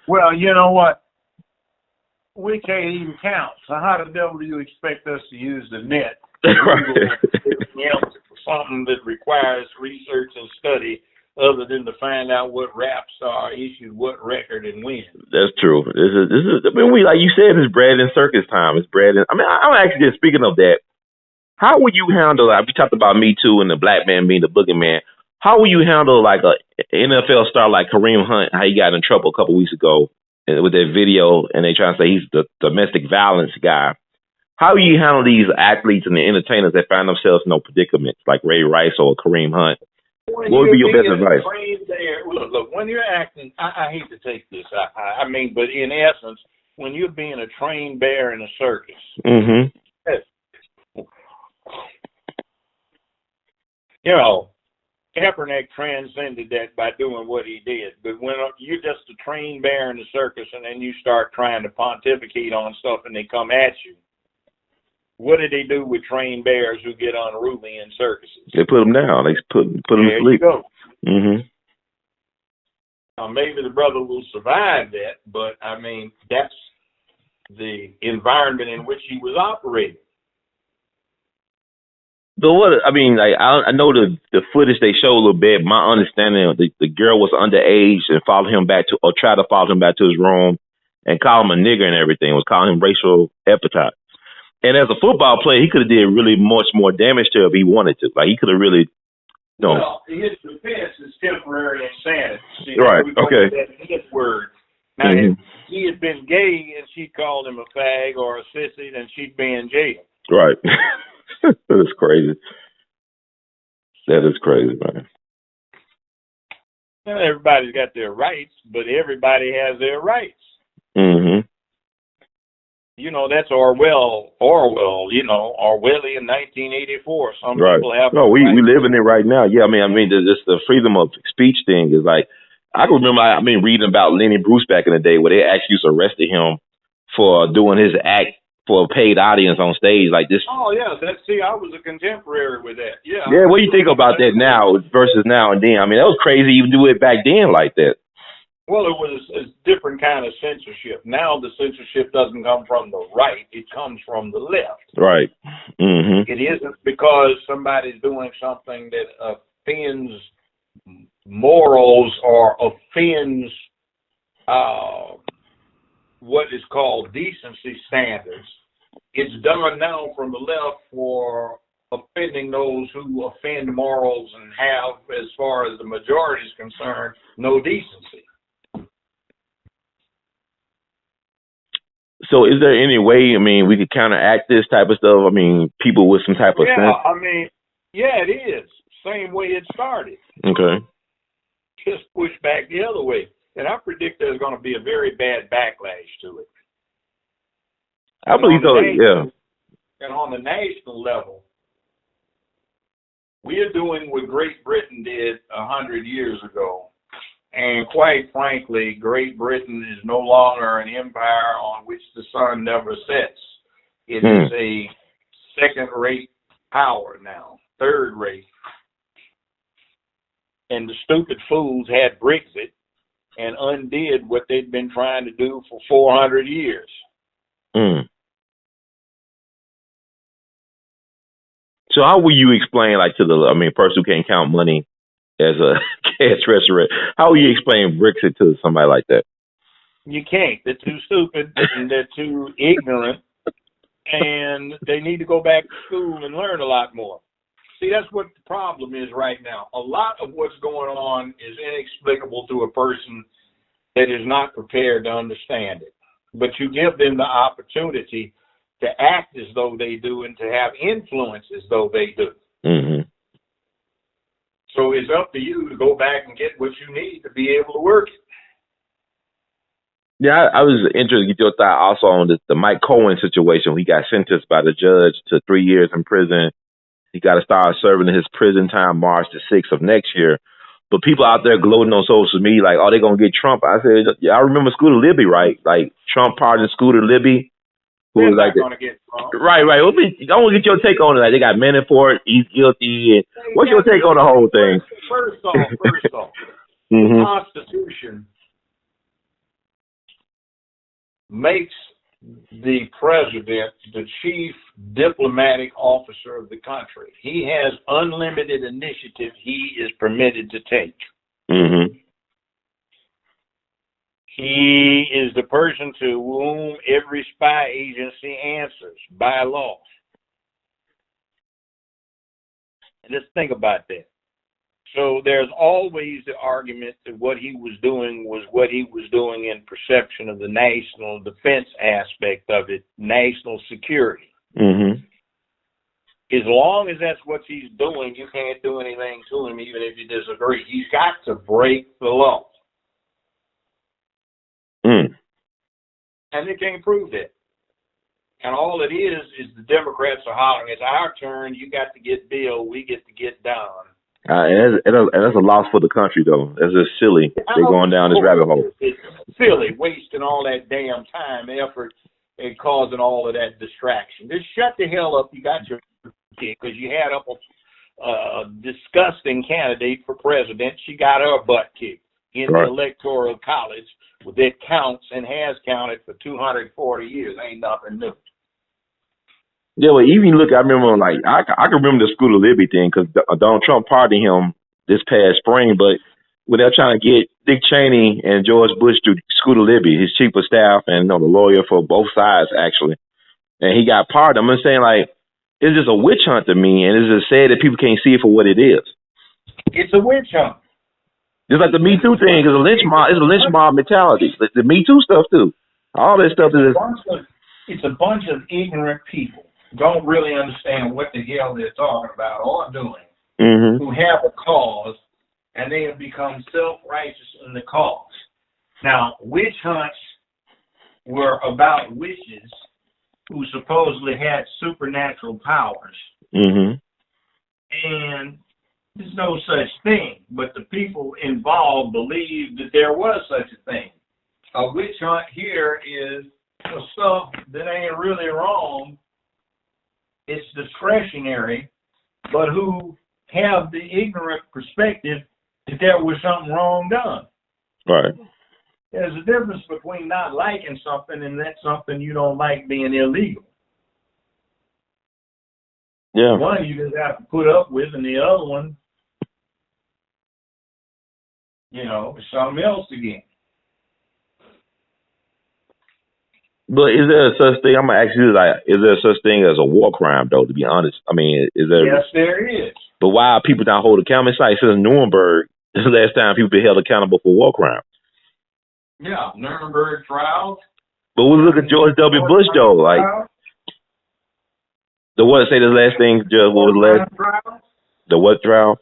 Well, you know what? We can't even count. So how the devil do you expect us to use the net, Google, everything else for something that requires research and study, other than to find out what rap star issued what record and when? That's true. This is. I mean, like you said, it's bread and circus time. It's bread and. I mean, I'm actually just speaking of that. How would you handle? Like, we talked about Me Too and the black man being the boogeyman. How would you handle like a NFL star like Kareem Hunt? How he got in trouble a couple weeks ago with that video, and they try to say he's the domestic violence guy. How do you handle these athletes and the entertainers that find themselves in no predicaments like Ray Rice or Kareem Hunt? What would be your best advice? Look, when you're acting, I hate to take this. I mean, but in essence, when you're being a trained bear in a circus, you know, Kaepernick transcended that by doing what he did. But when you're just a trained bear in the circus and then you start trying to pontificate on stuff and they come at you, what do they do with trained bears who get unruly in circuses? They put them down. They put them to sleep. There you go. Maybe the brother will survive that, but I mean, that's the environment in which he was operating. But what I mean, like I know the footage they show a little bit. My understanding, the girl was underage and followed him back to, or tried to follow him back to his room, and called him a nigger and everything. Was calling him racial epithet. And as a football player, he could have did really much more damage to her if he wanted to. Like he could have really, you know. Well, his defense is temporary insanity. See, right. Okay. His word. Now, if he had been gay and she called him a fag or a sissy, then she'd be in jail. Right. That is crazy. That is crazy, man. Well, everybody's got their rights, but everybody has their rights. You know, that's Orwell, you know, Orwellian 1984. Some people have. No, we live in it right now. Yeah, I mean, just the freedom of speech thing is like, I can remember, reading about Lenny Bruce back in the day where they actually used to arrested him for doing his act for a paid audience on stage like this. Oh, yeah. I was a contemporary with that. Yeah. Yeah, what do you think about that now versus now and then? I mean, that was crazy even do it back then like that. Well, it was a different kind of censorship. Now the censorship doesn't come from the right. It comes from the left. Right. It isn't because somebody's doing something that offends morals or offends what is called decency standards. It's done now from the left for offending those who offend morals and have, as far as the majority is concerned, no decency. So is there any way, we could counteract this type of stuff? People with some type of sense? Yeah, it is. Same way it started. Okay. Just push back the other way. And I predict there's going to be a very bad backlash to it. I believe so, yeah. And on the national level, we are doing what Great Britain did 100 years ago. And quite frankly, Great Britain is no longer an empire on which the sun never sets. It is a second-rate power now, third-rate. And the stupid fools had Brexit and undid what they'd been trying to do for 400 years. So how will you explain, like, to the person who can't count money as a cash restaurant, how will you explain Brexit to somebody like that? You can't. They're too stupid and they're too ignorant, and they need to go back to school and learn a lot more. See, that's what the problem is right now. A lot of what's going on is inexplicable to a person that is not prepared to understand it. But you give them the opportunity to act as though they do and to have influence as though they do. So it's up to you to go back and get what you need to be able to work it. Yeah, I was interested to get your thought also on the Mike Cohen situation. He got sentenced by the judge to 3 years in prison. He got to start serving his prison time March the 6th of next year. But people out there gloating on social media like, oh, they're going to get Trump. I said, yeah, I remember Scooter Libby, right? Like Trump pardoned Scooter Libby, who was not like that. going to get Trump. Right. I want to get your take on it. Like they got Manafort, he's guilty. And what's your take on the whole thing? First off, Mm-hmm. the Constitution makes the president the chief diplomatic officer of the country. He has unlimited initiative he is permitted to take. Mm-hmm. He is the person to whom every spy agency answers by law. And just think about that. So there's always the argument that what he was doing was what he was doing in perception of the national defense aspect of it, national security. Mm-hmm. As long as that's what he's doing, you can't do anything to him, even if you disagree. He's got to break the law. Mm. And they can't prove that. And all it is the Democrats are hollering, it's our turn, you got to get Bill, we get to get done. And that's a loss for the country, though. That's just silly. They're going down this rabbit hole. It's silly, wasting all that damn time, effort, and causing all of that distraction. Just shut the hell up. You got your kick because you had up a disgusting candidate for president. She got her butt kicked in the Electoral College that counts and has counted for 240 years. Ain't nothing new. Yeah, well, even look, I remember, like, I can remember the Scooter Libby thing because Donald Trump pardoned him this past spring, but when they're trying to get Dick Cheney and George Bush to Scooter Libby, his chief of staff and the lawyer for both sides, actually, and he got pardoned. I'm just saying, like, it's just a witch hunt to me, and it's just sad that people can't see it for what it is. It's a witch hunt. Just like the Me Too thing is a lynch mob. It's a lynch mob mentality. The Me Too stuff, too. All that stuff is... It's a bunch of ignorant people. Don't really understand what the hell they're talking about or doing, who have a cause, and they have become self-righteous in the cause. Now, witch hunts were about witches who supposedly had supernatural powers, and there's no such thing, but the people involved believed that there was such a thing. A witch hunt here is for stuff that ain't really wrong. It's discretionary, but who have the ignorant perspective that there was something wrong done. Right. There's a difference between not liking something and that something you don't like being illegal. Yeah. One you just have to put up with, and the other one, is something else again. But is there a such thing? I'm gonna ask you, like, is there such thing as a war crime, though? To be honest, I mean, is there? Yes, there is. But why are people not holding accountable? It's like since Nuremberg, this is the last time people been held accountable for war crimes. Yeah, Nuremberg trials. But we look at George W. Bush, though, like the what? Say the last thing, Judge. What was the last? Trials? The what trial?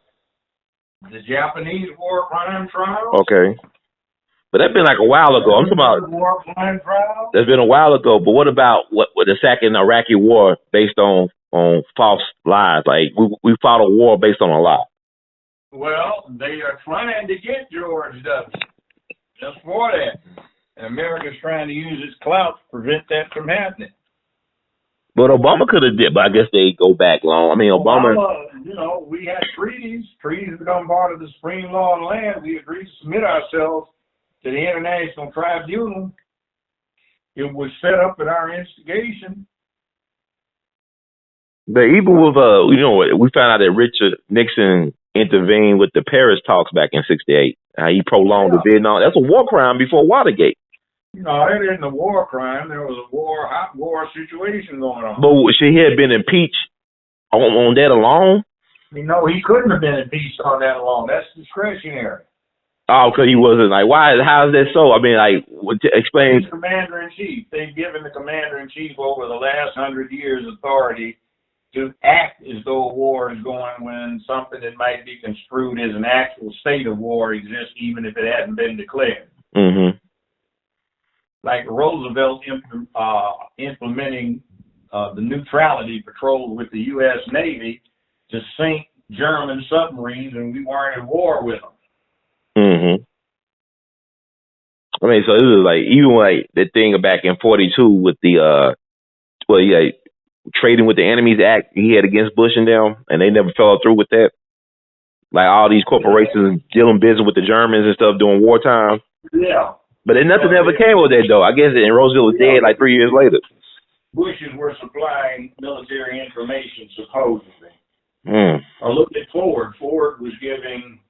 The Japanese war crime trials. Okay. But that's been like a while ago. I'm talking about war crime trials. That's been a while ago. But what about what the second Iraqi war based on false lies? Like we fought a war based on a lie. Well, they are trying to get George W. just for that. And America's trying to use its clout to prevent that from happening. But Obama could have did, but I guess they go back long. I mean, Obama we had treaties. Treaties become part of the supreme law of the land. We agreed to submit ourselves to the International Tribunal. It was set up at our instigation. But even with we found out that Richard Nixon intervened with the Paris talks back in '68. He prolonged the Vietnam. That's a war crime before Watergate. No, that isn't a war crime. There was a hot war situation going on. But she had been impeached on that alone? He couldn't have been impeached on that alone. That's discretionary. Oh, because he wasn't like, why? How is that so? I mean, like, explain. He's commander-in-chief. They've given the commander-in-chief over the last 100 years authority to act as though war is going when something that might be construed as an actual state of war exists, even if it hasn't been declared. Like Roosevelt implementing the neutrality patrol with the U.S. Navy to sink German submarines, and we weren't at war with them. I mean, so this is like even like the thing back in '42 with the trading with the enemies act he had against Bush and them, and they never followed through with that. Like all these corporations dealing business with the Germans and stuff during wartime. Yeah. But then nothing ever came with that, though. I guess and Roosevelt was dead like 3 years later. Bushes were supplying military information, supposedly. Mm. Or look at Ford. Ford was giving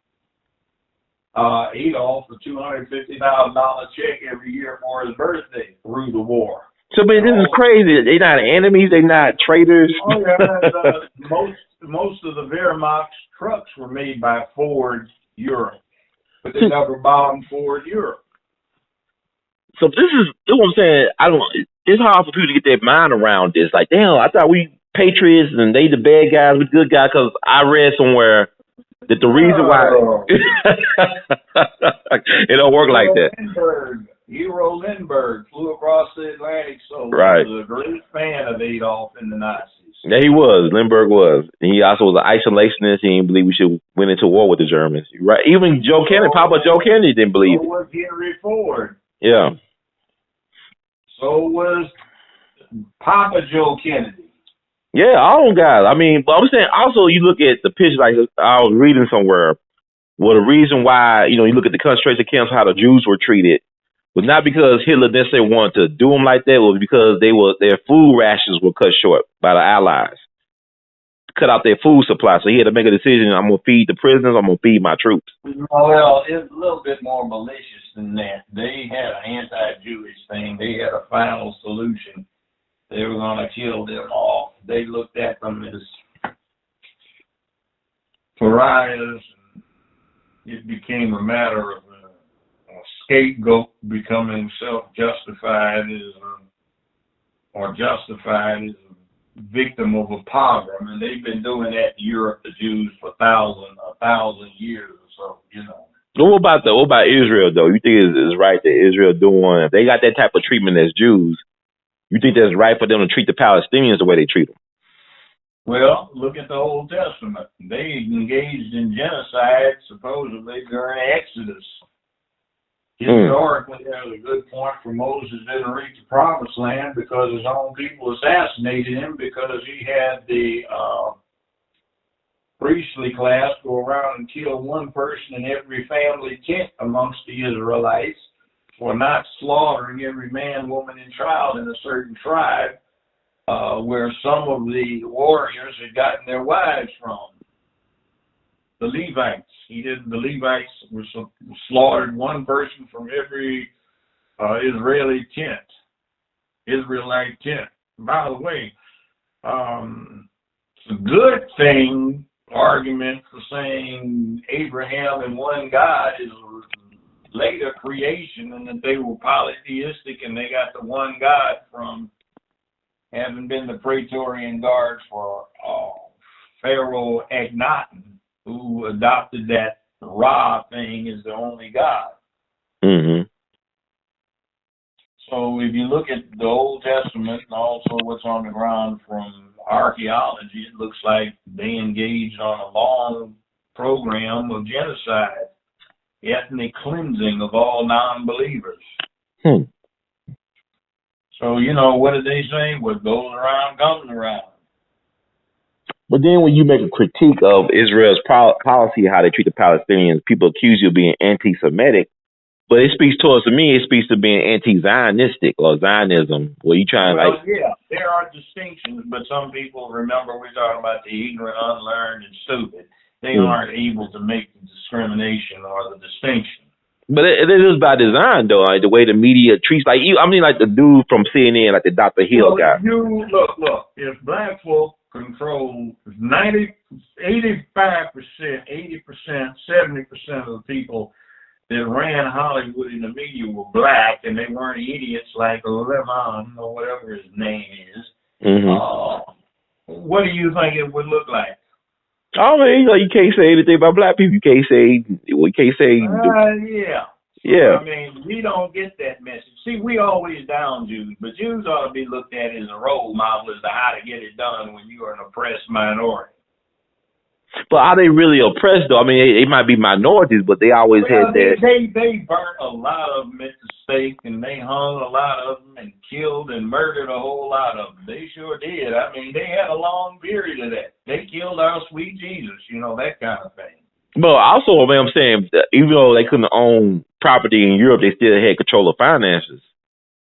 A.L.L. a $250,000 check every year for his birthday through the war. So, but this is crazy. They're not enemies. They're not traitors. Oh, yeah. Most of the Wehrmacht's trucks were made by Ford Europe, but they never bombed Ford Europe. So this is what I'm saying. It's hard for people to get their mind around this. Like, damn, I thought we patriots and they the bad guys, we good guys. Because I read somewhere that the reason why it don't work like that. Hero Lindbergh flew across the Atlantic, so right. He was a great fan of A.L.L. and the Nazis. Yeah, he was. Lindbergh was. And he also was an isolationist. He didn't believe we should went into war with the Germans. Right. Even Papa Joe Kennedy didn't believe it. So was Henry Ford. Yeah. So was Papa Joe Kennedy. Yeah, all them guys. I mean, but I'm saying also you look at the picture, like I was reading somewhere, well, the reason why, you look at the concentration camps, how the Jews were treated, was not because Hitler necessarily wanted to do them like that, it was because their food rations were cut short by the Allies. Cut out their food supply. So he had to make a decision, I'm going to feed the prisoners, I'm going to feed my troops. Well, it's a little bit more malicious than that. They had an anti-Jewish thing. They had a final solution. They were going to kill them off. They looked at them as pariahs. It became a matter of a scapegoat becoming self-justified or justified as a victim of a pogrom. And they've been doing that in Europe, the Jews, for a thousand years or so, What about Israel, though? You think it's right that Israel doing, if they got that type of treatment as Jews, you think that's right for them to treat the Palestinians the way they treat them? Well, look at the Old Testament. They engaged in genocide, supposedly, during Exodus. Historically, there's a good point for Moses didn't reach the promised land because his own people assassinated him because he had the priestly class go around and kill one person in every family tent amongst the Israelites for not slaughtering every man, woman, and child in a certain tribe where some of the warriors had gotten their wives from. The Levites. The Levites were slaughtered one person from every Israelite tent. By the way, it's a good thing, argument for saying Abraham and one God is later creation and that they were polytheistic and they got the one God from having been the Praetorian Guards for Pharaoh Akhenaten, who adopted that Ra thing as the only God. Mm-hmm. So if you look at the Old Testament and also what's on the ground from archaeology, it looks like they engaged on a long program of genocide, ethnic cleansing of all non-believers. So, what did they say? What goes around comes around. But then when you make a critique of Israel's policy, how they treat the Palestinians, people accuse you of being anti-Semitic. But it speaks to me, it speaks to being anti-Zionistic or Zionism, where you trying yeah, there are distinctions, but some people, remember, we're talking about the ignorant, unlearned, and stupid. They aren't able to make the discrimination or the distinction. But it is by design, though, like the way the media treats, like the dude from CNN, like the Dr. Hill guy. Look, if black folk control 85%, 80%, 70% of the people that ran Hollywood in the media were black, and they weren't idiots like Lemon or whatever his name is. Mm-hmm. What do you think it would look like? Oh, man, you can't say anything about black people. You can't say. Yeah. Yeah. I mean, we don't get that message. See, we always down Jews, but Jews ought to be looked at as a role model as to how to get it done when you are an oppressed minority. But are they really oppressed though? I mean, they might be minorities, but they always had that. They burnt a lot of them at the stake, and they hung a lot of them, and killed and murdered a whole lot of them. They sure did. I mean, they had a long period of that. They killed our sweet Jesus, that kind of thing. But also, I mean, I'm saying, even though they couldn't own property in Europe, they still had control of finances.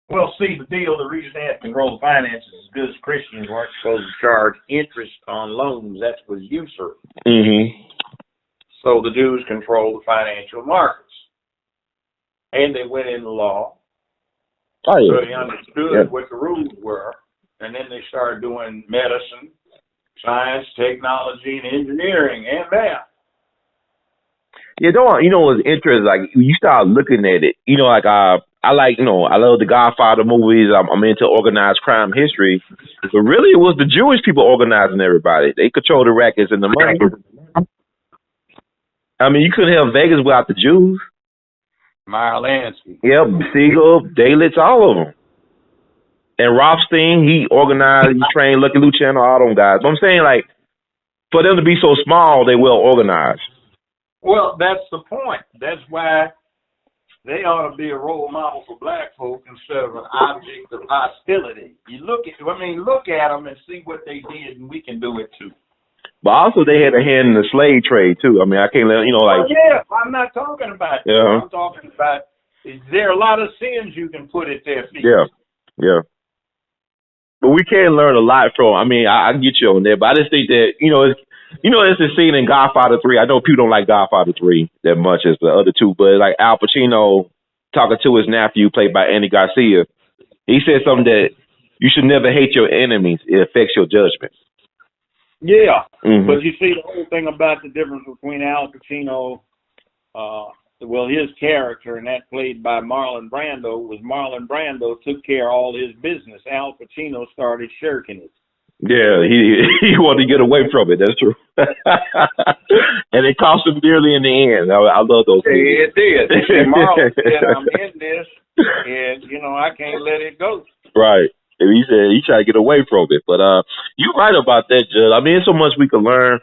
Well, see, the reason they had control of finances is because Christians weren't supposed to charge interest on loans. That was usury. Mm-hmm. So the Jews controlled the financial markets. And they went into law. Oh, yeah. So they understood what the rules were. And then they started doing medicine, science, technology, and engineering, and math. Yeah, what's interesting? Like, you start looking at it, like, I love the Godfather movies. I'm into organized crime history. But really, it was the Jewish people organizing everybody. They controlled the rackets and the money. I mean, you couldn't have Vegas without the Jews. Meyer Lansky. Yep, Siegel, Dalitz, all of them. And Rothstein, he organized, he trained Lucky Luciano, all them guys. But I'm saying, like, for them to be so small, they well organized. Well, that's the point. That's why they ought to be a role model for black folk instead of an object of hostility. Look at them and see what they did, and we can do it too. But also, they had a hand in the slave trade too. I mean, I can't let like. Oh, yeah, I'm not talking about that. Yeah. I'm talking about there are a lot of sins you can put at their feet. Yeah. But we can learn a lot from. I mean, I get you on there, but I just think that it's a scene in Godfather 3. I know people don't like Godfather 3 that much as the other two, but like Al Pacino talking to his nephew, played by Andy Garcia, he said something that you should never hate your enemies. It affects your judgment. Yeah, mm-hmm. But you see, the whole thing about the difference between Al Pacino, his character, and that played by Marlon Brando, was Marlon Brando took care of all his business. Al Pacino started shirking it. Yeah, he wanted to get away from it. That's true. And it cost him dearly in the end. I love those things. Yeah, it did. See, Marlon said, I'm in this, and, I can't let it go. Right. And he said he tried to get away from it. But you're right about that, Judge. I mean, there's so much we can learn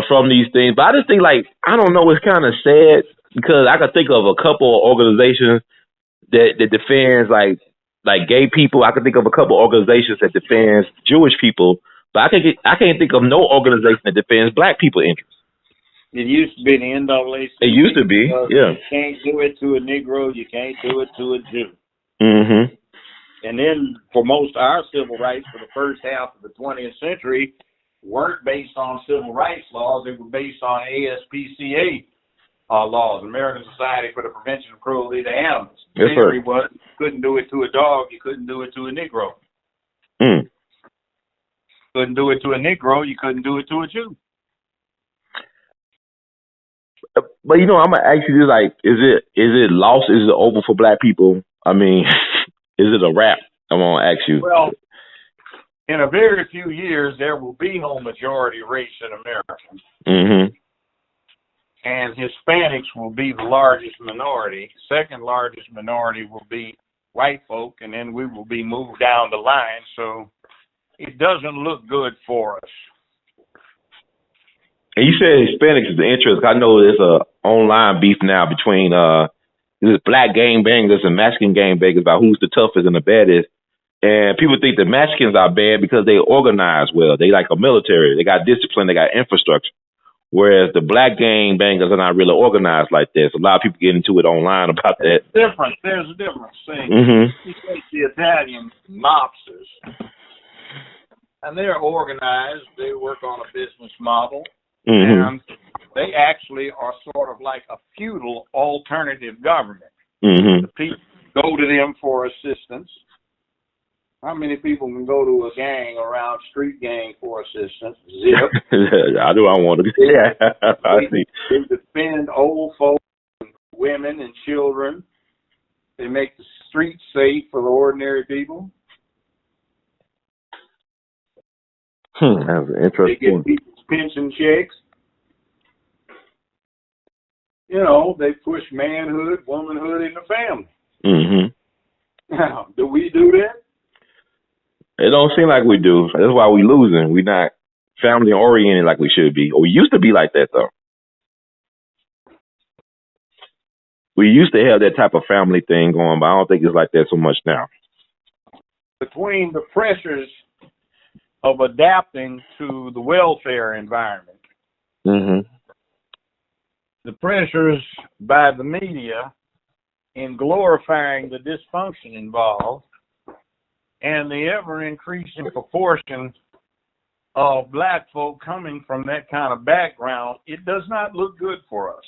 from these things. But I just think, like, I don't know, it's kind of sad because I can think of a couple of organizations that defends, like gay people. I can think of a couple organizations that defends Jewish people, but I can't think of no organization that defends black people interests. It used to be the NAACP. It used to be, yeah. You can't do it to a Negro. You can't do it to a Jew. Mm-hmm. And then for most of our civil rights for the first half of the 20th century weren't based on civil rights laws. They were based on ASPCA laws, American Society for the Prevention of Cruelty to Animals. Yes, sir. You couldn't do it to a dog. You couldn't do it to a Negro. Mm. Couldn't do it to a Negro. You couldn't do it to a Jew. But I'm gonna ask you this: like, is it lost? Is it over for black people? I mean, is it a wrap? I'm gonna ask you. Well, in a very few years, there will be no majority race in America. Mm-hmm. And Hispanics will be the largest minority. Second largest minority will be white folk, and then we will be moved down the line. So it doesn't look good for us. And you said Hispanics is the interest. I know there's a online beef now between this black gangbangers and Mexican gangbangers about who's the toughest and the baddest. And people think the Mexicans are bad because they organize well. They like a military. They got discipline. They got infrastructure. Whereas the black gangbangers are not really organized like this. A lot of people get into it online about that. There's a difference. See, mm-hmm. You take the Italian mobsters, and they're organized. They work on a business model. Mm-hmm. And they actually are sort of like a feudal alternative government. Mm-hmm. The people go to them for assistance. How many people can go to a gang around street gang for assistance? Zip. I want to. Yeah, I see. They defend old folks, women, and children. They make the streets safe for the ordinary people. That's an interesting. They get people's pension checks. They push manhood, womanhood in the family. Mm-hmm. Now, do we do that? It don't seem like we do. That's why we losing. We not family oriented like we should be. Or we used to be like that, though. We used to have that type of family thing going, but I don't think it's like that so much now. Between the pressures of adapting to the welfare environment, the pressures by the media in glorifying the dysfunction involved, and the ever-increasing proportion of black folk coming from that kind of background, it does not look good for us.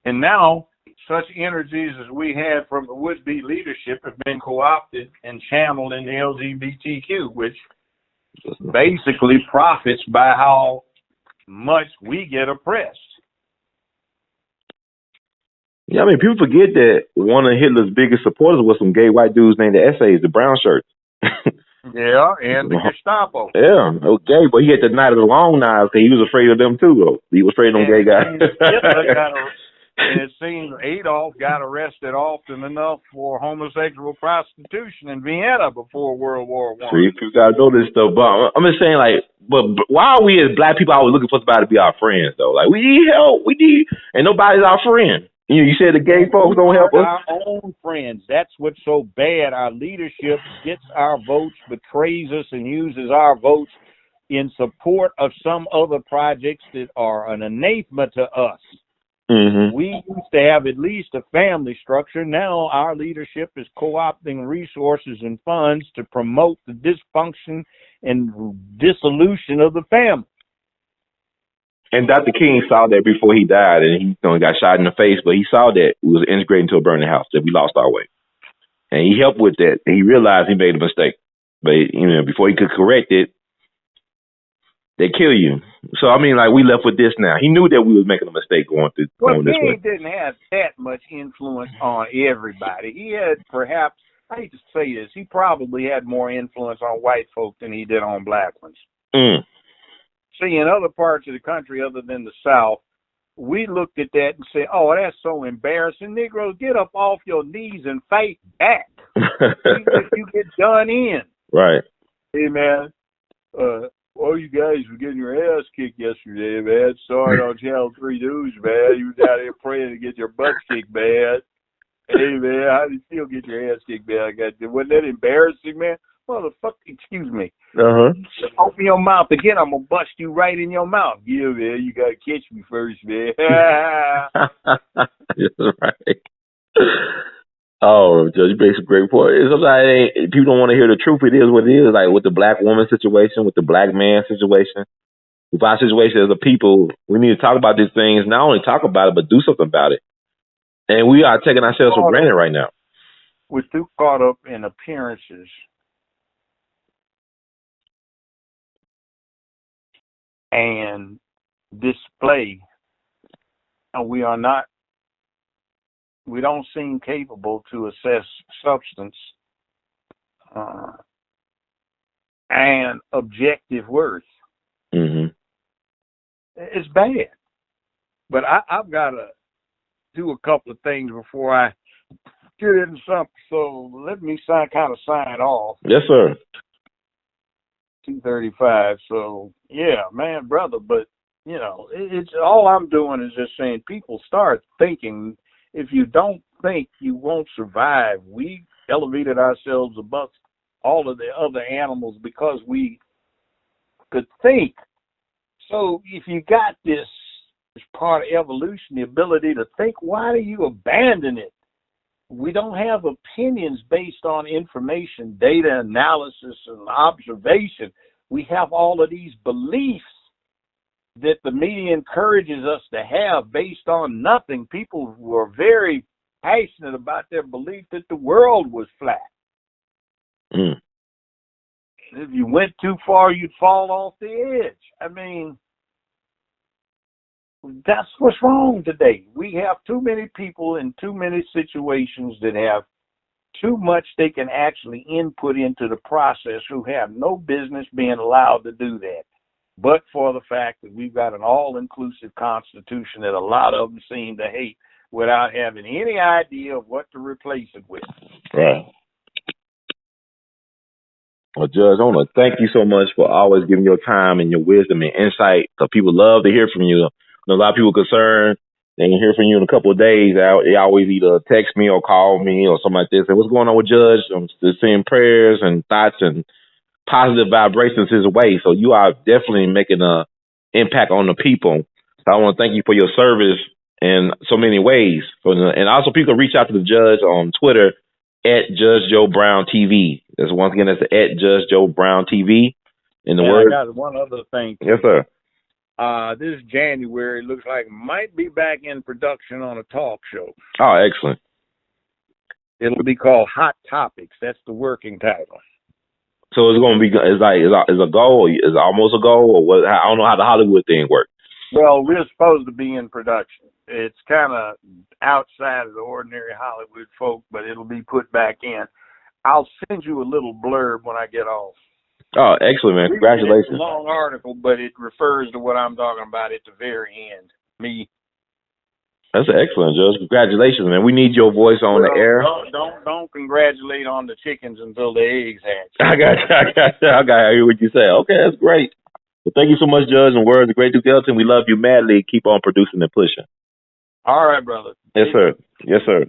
And now, such energies as we had from the would-be leadership have been co-opted and channeled into LGBTQ, which basically profits by how much we get oppressed. Yeah, I mean, people forget that one of Hitler's biggest supporters was some gay white dudes named the Essays, the brown shirts. Yeah, and the Gestapo. Yeah, okay, but he had the Night of the Long Knives because he was afraid of them too, though. He was afraid of them gay guys. And it seems Adolf got arrested often enough for homosexual prostitution in Vienna before World War I. So you gotta know this stuff, but I'm just saying, like, but why are we as black people always looking for somebody to be our friends, though? Like, we need help. And nobody's our friend. You said the gay folks don't help us. Our own friends. That's what's so bad. Our leadership gets our votes, betrays us, and uses our votes in support of some other projects that are an anathema to us. We used to have at least a family structure. Now our leadership is co-opting resources and funds to promote the dysfunction and dissolution of the family. And Dr. King saw that before he died, and he got shot in the face, but he saw that we was integrating into a burning house, that we lost our way. And he helped with that, and he realized he made a mistake. But, before he could correct it, they kill you. So, I mean, like, we left with this now. He knew that we was making a mistake going this way. King didn't have that much influence on everybody. He had perhaps, I hate to say this, he probably had more influence on white folk than he did on black ones. See, in other parts of the country other than the South, we looked at that and said, oh, that's so embarrassing. Negroes, get up off your knees and fight back. You get done in. Right. Hey, man, you guys were getting your ass kicked yesterday, man. Saw it on Channel 3 News, man. You was out there praying to get your butt kicked, man. Hey, man, how did you feel get your ass kicked, man? Wasn't that embarrassing, man? Motherfucker, excuse me. Open your mouth again, I'm going to bust you right in your mouth. Yeah, man, you got to catch me first, man. Right. Oh, Judge, you make some great point. Sometimes people don't want to hear the truth. It is what it is. Like with the black woman situation, with the black man situation, with our situation as a people, we need to talk about these things. Not only talk about it, but do something about it. And we are taking ourselves for granted right now. We're too caught up in appearances and display, and we don't seem capable to assess substance and objective worth. It's bad. But I've got to do a couple of things before I get into something. So let me sign off. Yes, sir. 2:35. So yeah, man, brother. But it's all I'm doing is just saying, people start thinking. If you don't think, you won't survive. We elevated ourselves above all of the other animals because we could think. So if you got this as part of evolution, the ability to think, why do you abandon it? We don't have opinions based on information, data analysis, and observation. We have all of these beliefs that the media encourages us to have based on nothing. People were very passionate about their belief that the world was flat. If you went too far, you'd fall off the edge. I mean, that's what's wrong today. We have too many people in too many situations that have too much they can actually input into the process who have no business being allowed to do that. But for the fact that we've got an all-inclusive constitution that a lot of them seem to hate without having any idea of what to replace it with. Right. Well, Judge, I want to thank you so much for always giving your time and your wisdom and insight. So people love to hear from you. A lot of people concerned they can hear from you in a couple of days. They always either text me or call me or something like this. Say, what's going on with Judge? I'm just sending prayers and thoughts and positive vibrations his way. So you are definitely making an impact on the people. So I want to thank you for your service in so many ways. And also people can reach out to the judge on Twitter at Judge Joe Brown TV. That's once again, that's at Judge Joe Brown TV. In the word. I got one other thing. Yes, sir. This January looks like might be back in production on a talk show. Oh, excellent. It'll be called Hot Topics. That's the working title. So it's going to be is a goal, is it almost a goal, or what? I don't know how the Hollywood thing works. Well, we're supposed to be in production. It's kind of outside of the ordinary Hollywood folk, but it'll be put back in. I'll send you a little blurb when I get off. Oh, excellent, man! Congratulations. It's a long article, but it refers to what I'm talking about at the very end. Me. That's excellent, Judge. Congratulations, man. We need your voice on the air. Don't congratulate on the chickens until the eggs hatch. I got you. I got to hear what you say. Okay, that's great. Well, thank you so much, Judge, and words of great Duke Ellington. We love you madly. Keep on producing and pushing. All right, brother. Yes, sir. Yes, sir.